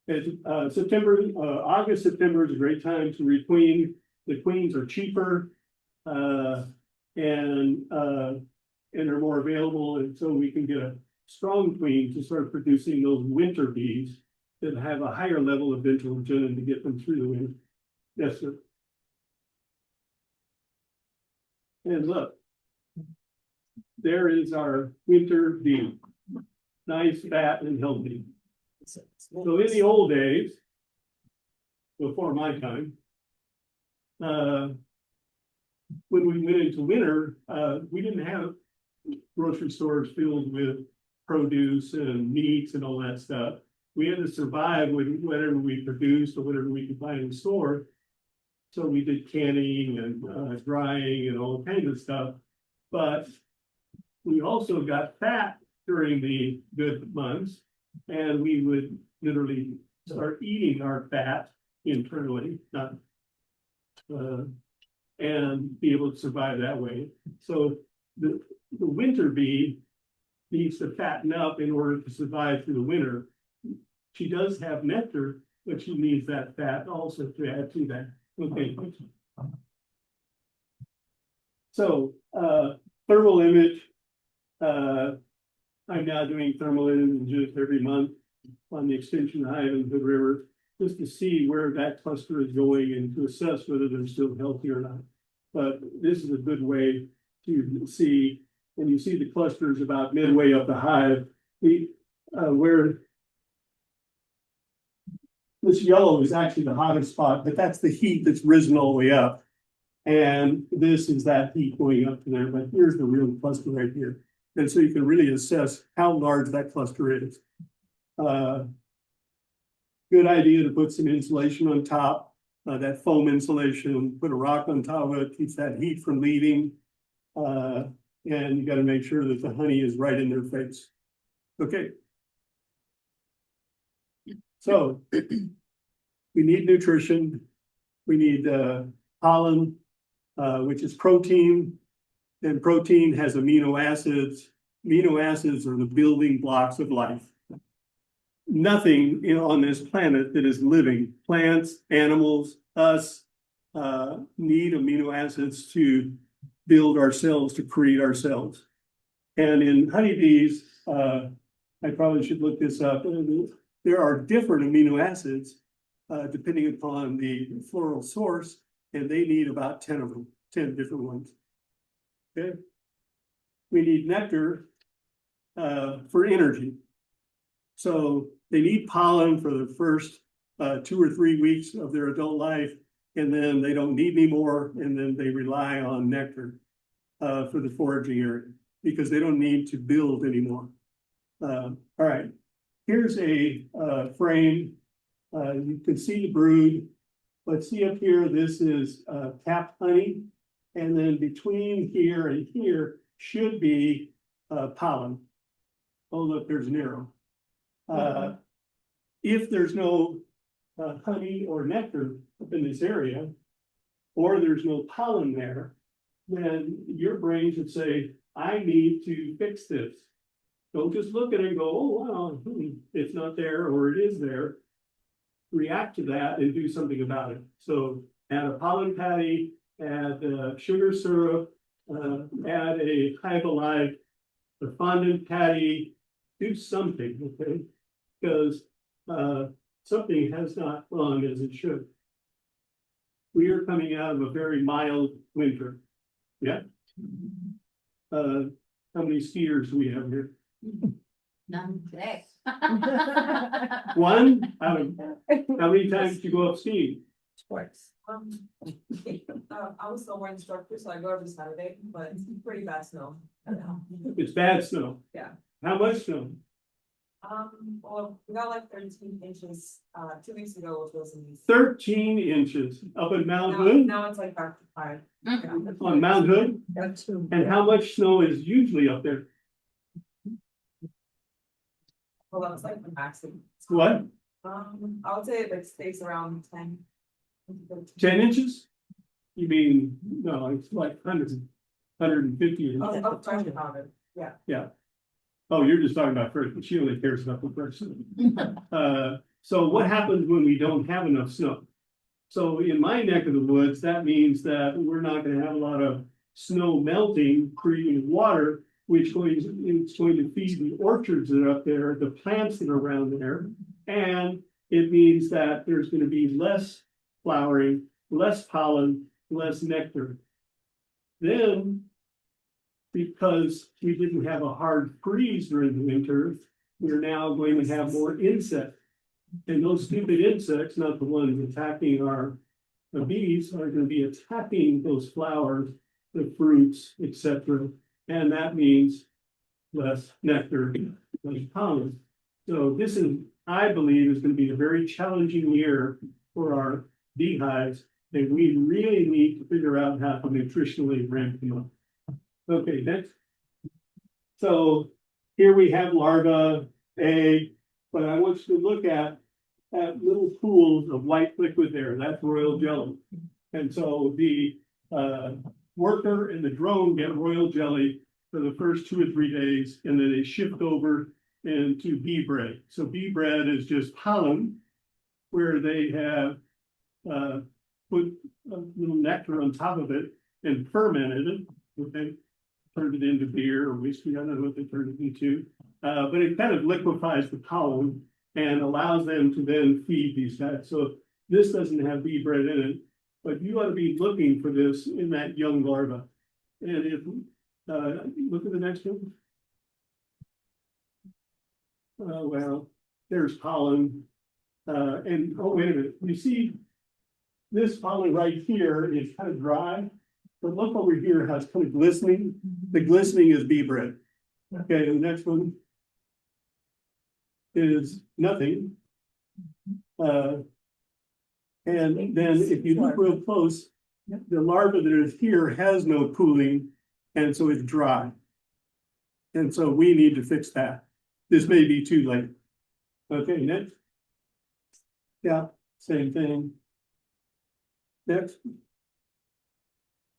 it's August, September is a great time to requeen. The queens are cheaper and are more available, and so we can get a strong queen to start producing those winter bees that have a higher level of vitellogenin to get them through the winter. Yes, sir. And look, there is our winter bee, nice, fat, and healthy. So in the old days, before my time, when we went into winter, we didn't have grocery stores filled with produce and meats and all that stuff. We had to survive with whatever we produced or whatever we could find in the store. So we did canning and drying and all kinds of stuff. But we also got fat during the good months, and we would literally start eating our fat internally, not and be able to survive that way. So the winter bee needs to fatten up in order to survive through the winter. She does have nectar, but she needs that fat also to add to that. Okay. So thermal image. I'm now doing thermal images every month on the extension hive in the river, just to see where that cluster is going and to assess whether they're still healthy or not. But this is a good way to see, and you see the clusters about midway up the hive, where this yellow is actually the hottest spot, but that's the heat that's risen all the way up. And this is that heat going up to there, but here's the real cluster right here. And so you can really assess how large that cluster is. Good idea to put some insulation on top, that foam insulation, put a rock on top of it, keeps that heat from leaving. And you got to make sure that the honey is right in their face. Okay. So we need nutrition. We need pollen, which is protein. And protein has amino acids. Amino acids are the building blocks of life. Nothing on this planet that is living, plants, animals, us, need amino acids to build ourselves, to create ourselves. And in honeybees, I probably should look this up. There are different amino acids depending upon the floral source, and they need about 10 of them, 10 different ones. Okay. We need nectar for energy. So they need pollen for the first 2 or 3 weeks of their adult life, and then they don't need any more, and then they rely on nectar for the foraging area because they don't need to build anymore. All right, here's a frame. You can see the brood, but see up here, this is capped honey. And then between here and here should be pollen. Oh, look, there's an arrow. If there's no honey or nectar up in this area, or there's no pollen there, then your brain should say, I need to fix this. Don't just look at it and go, oh, wow, it's not there, or it is there. React to that and do something about it. So add a pollen patty, add sugar syrup, add a hive alive, the fondant patty, do something, okay? Because something has not gone as it should. We are coming out of a very mild winter. Yeah. How many skiers do we have here? None today. One? How many times did you go up skiing? Twice. I was snowboard instructor, so I go every Saturday, but it's pretty bad snow. It's bad snow. Yeah. How much snow? Well, we got like 13 inches, 2 weeks ago, which was 13 inches up in Mount now, Hood, now it's like back to 5. on Mount Hood. And how much snow is usually up there? Well, that was like the maximum. What? I would say it like stays around 10. 10 inches? You mean, no, it's like 150. Oh, I'm talking about it. Yeah. Yeah. Oh, you're just talking about first, but she only cares about the first. So what happens when we don't have enough snow? So in my neck of the woods, that means that we're not going to have a lot of snow melting, creating water, which is going to feed the orchards that are up there, the plants that are around there. And it means that there's going to be less flowering, less pollen, less nectar. Then, because we didn't have a hard freeze during the winter, we're now going to have more insects. And those stupid insects, not the ones attacking our bees, are going to be attacking those flowers, the fruits, etc. And that means less nectar, less pollen. So this is, I believe, is going to be a very challenging year for our beehives, and we really need to figure out how to nutritionally ramp them up. Okay, next. So here we have larvae, egg, but I want you to look at little pools of white liquid there. That's royal jelly. And so the worker and the drone get royal jelly for the first 2 or 3 days, and then they shift over into bee bread. So bee bread is just pollen, where they have put a little nectar on top of it and fermented it. Okay. turned it into beer or whiskey, I don't know what they turned it into. But it kind of liquefies the pollen and allows them to then feed these guys. So this doesn't have bee bread in it, but you ought to be looking for this in that young larva. And if, look at the next one. Well, there's pollen. And, oh, wait a minute, you see this pollen right here is kind of dry, but look over here how it's kind of glistening. The glistening is bee bread. Okay, and the next one is nothing. And then if you look real close, the larva that is here has no cooling, and so it's dry. And so we need to fix that. This may be too late. Okay, next. Yeah, same thing. Next.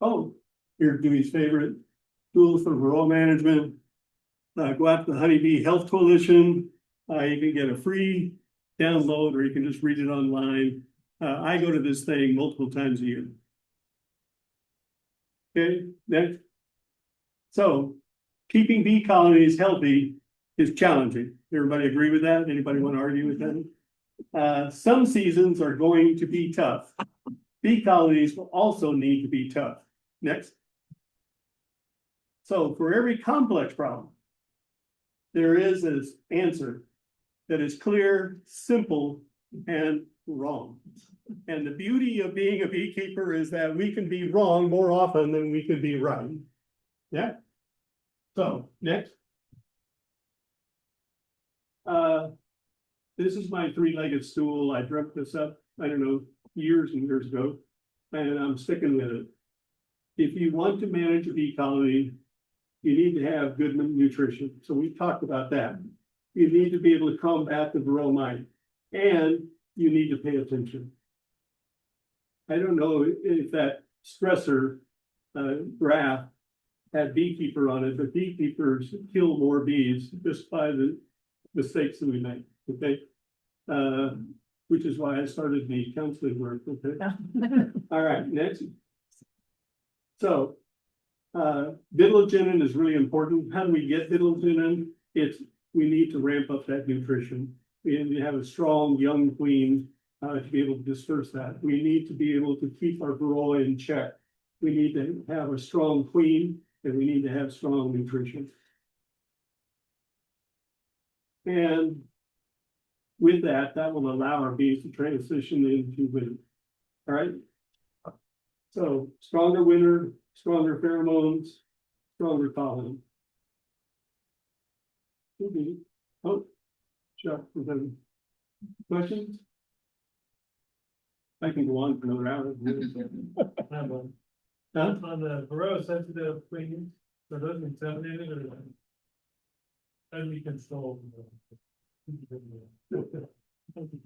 Oh, here's Dewey's favorite tool for varroa management. Go out to the Honeybee Health Coalition. You can get a free download, or you can just read it online. I go to this thing multiple times a year. Okay, next. So keeping bee colonies healthy is challenging. Everybody agree with that? Anybody want to argue with that? Some seasons are going to be tough. Bee colonies will also need to be tough. Next. So for every complex problem, there is an answer that is clear, simple, and wrong. And the beauty of being a beekeeper is that we can be wrong more often than we can be right. Yeah. So next. This is my three-legged stool. I dreamt this up, I don't know, years and years ago, and I'm sticking with it. If you want to manage a bee colony, you need to have good nutrition. So we've talked about that. You need to be able to combat the varroa mite, and you need to pay attention. I don't know if that stressor graph had beekeeper on it, but beekeepers kill more bees just by the mistakes that we make. Okay. Which is why I started the counseling work. Okay. All right, next. So Vitellogenin is really important. How do we get Vitellogenin? We need to ramp up that nutrition. We need to have a strong young queen to be able to disperse that. We need to be able to keep our varroa in check. We need to have a strong queen, and we need to have strong nutrition. And with that, that will allow our bees to transition into winter. All right. So stronger winter, stronger pheromones, stronger pollen. Oh, Chuck, is there questions? I can go on for another hour. Huh? On the varroa sensitive queens, are those inseminated or only controlled? So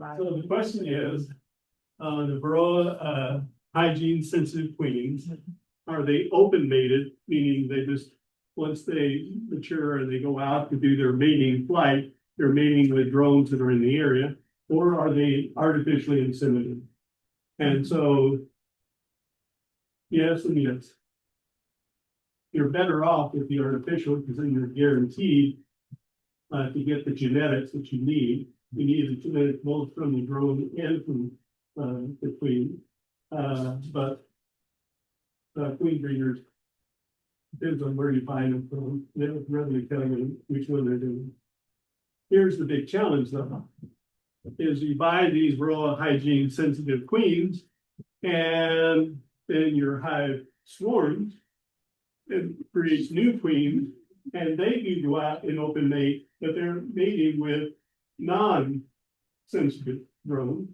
the question is, the varroa hygiene sensitive queens, are they open mated, meaning they just, once they mature and they go out to do their mating flight, they're mating with drones that are in the area, or are they artificially inseminated? And so, yes and yes. You're better off with the artificial because then you're guaranteed to get the genetics that you need. You need the genetics both from the drone and from the queen. But queen breeders, depends on where you find them from. They don't really tell you which one they're doing. Here's the big challenge though, is you buy these varroa hygiene sensitive queens and then your hive swarms, it creates new queens, and they can go out and open mate, but they're mating with non-sensitive drones.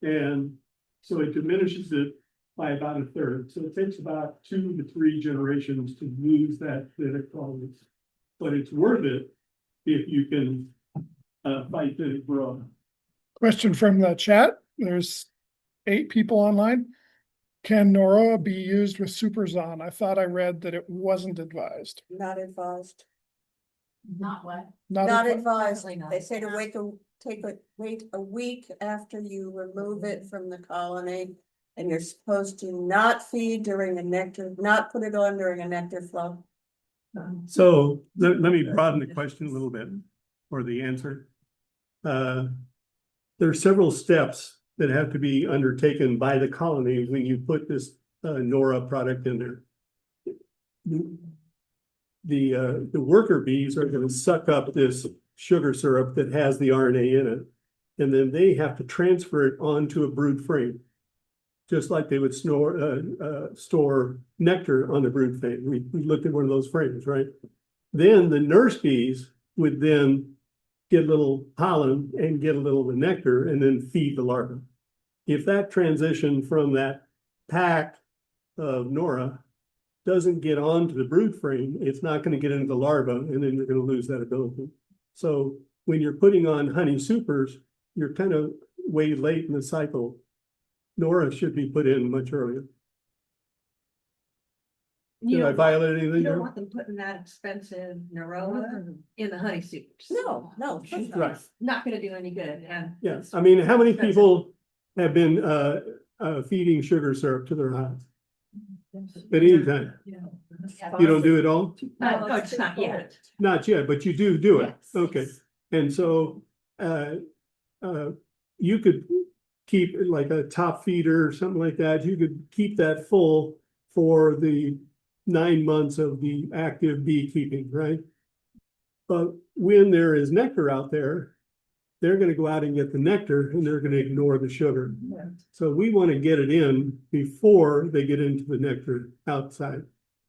And so it diminishes it by about a third. So it takes about 2 to 3 generations to lose that genetic quality. But it's worth it if you can fight the varroa. Question from the chat. There's 8 people online. Can Noroa be used with Superzon? I thought I read that it wasn't advised. Not advised. Not what? Not advi- advised. Definitely not They say to wait a week after you remove it from the colony. And you're supposed to not feed during a nectar, not put it on during a nectar flow. So let me broaden the question a little bit, or the answer. There are several steps that have to be undertaken by the colony when you put this Nora product in there. The worker bees are going to suck up this sugar syrup that has the RNA in it, and then they have to transfer it onto a brood frame, just like they would store nectar on the brood frame. We looked at one of those frames, right? Then the nurse bees would then get a little pollen and get a little of the nectar and then feed the larva. If that transition from that pack of Nora doesn't get onto the brood frame, it's not going to get into the larva, and then you're going to lose that ability. So when you're putting on honey supers, you're kind of way late in the cycle. Nora should be put in much earlier. Did I violate anything You don't there? want them putting that expensive Norola in the honey supers. No, no. Right. Not gonna do any good, and. Yeah, I mean, how many people have been feeding sugar syrup to their hives? At any time? You don't do it all? No, it's not yet. Not yet, but you do it. Yes. Okay. And so you could keep like a top feeder or something like that. You could keep that full for the 9 months of the active beekeeping, right? But when there is nectar out there, they're going to go out and get the nectar and they're going to ignore the sugar. So we want to get it in before they get into the nectar outside.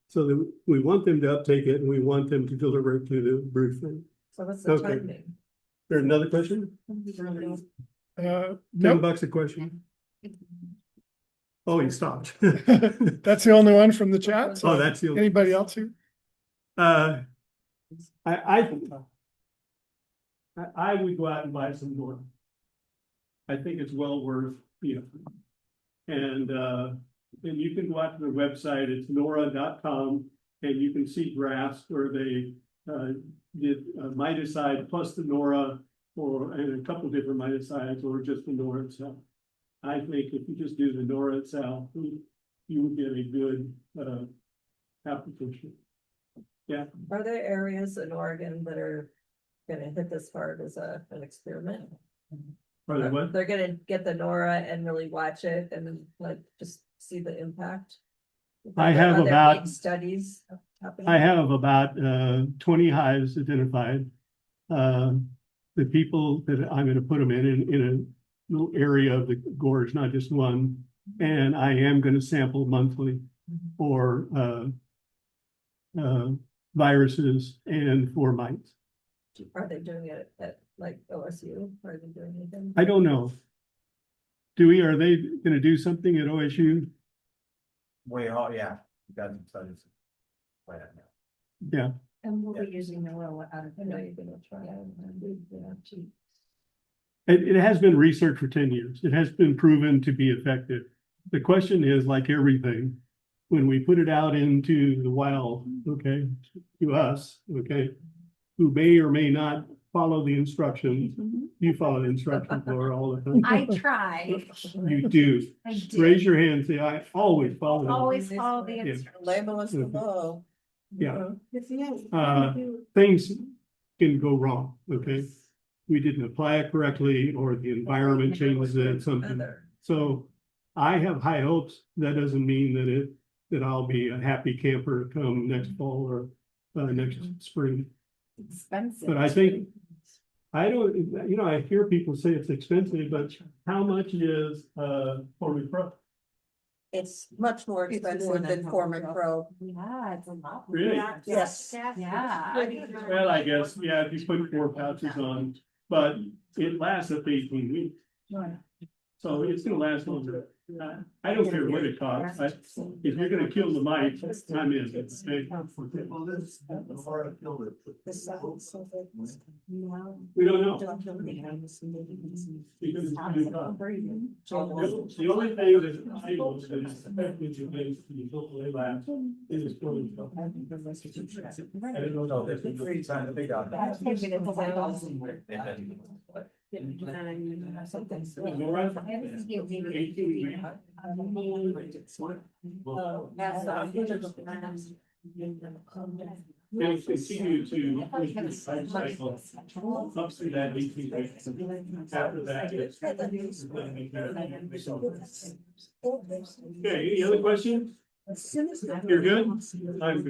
So that we want them to uptake it and we want them to deliver it to the brood frame. So what's the Okay. timing? There's another question? $10 Nope, a question. Oh, he stopped. that's the only one from the chat. So Oh, that's the. anybody else here? I would go out and buy some more. I think it's well worth, and you can go out to their website, it's nora.com, and you can see graphs where they did miticide plus the Nora, and a couple different miticides, or just the Nora itself. I think if you just do the Nora itself, you would get a good application. Yeah. Are there areas in Oregon that are gonna hit this hard as an experiment? Are they what? They're gonna get the Nora and really watch it and then like just see the impact? I have Are there about- big studies happening? I have about 20 hives identified. The people that I'm gonna put them in a little area of the gorge, not just one. And I am gonna sample monthly for viruses and for mites. Are they doing it at like OSU? Are they doing anything? I don't know. Are they gonna do something at OSU? Yeah. Got some studies. Yeah, And we'll be using Norola out of. I know you're gonna try and do that too. it has been researched for 10 years. It has been proven to be effective. The question is, like everything, when we put it out into the wild, okay, to us, okay, who may or may not follow the instructions. You follow the instructions, Laura, all the time. I try. You do. I do. Raise your hand, say, I always follow. them." Always follow the Yeah. instructions. Label us below. Yeah. Things can go wrong, okay? We didn't apply it correctly, or the environment changes it, something. So I have high hopes. That doesn't mean that I'll be a happy camper come next fall or next spring. Expensive. But I think, I don't, I hear people say it's expensive, but how much is Formic Pro? It's much more It's more expensive than than Formic Pro. Yeah, it's a lot. Really? Yes. Yeah. Well, I guess, yeah, if you put 4 pouches on, but it lasts up to 18 weeks. So it's gonna last longer. I don't care what it costs. If you're gonna kill the mites, I'm in. Okay? This sounds so good. We don't know. Don't kill me. Because it's too tough. The only thing that I know that is effective to make the hopefully last is Formic Pro. I don't know if that's a good sign. Laura? 18 weeks. It'll continue to cycle up through that 18 weeks. After that, it's. Okay, any other questions? As soon as. You're good? I'm good.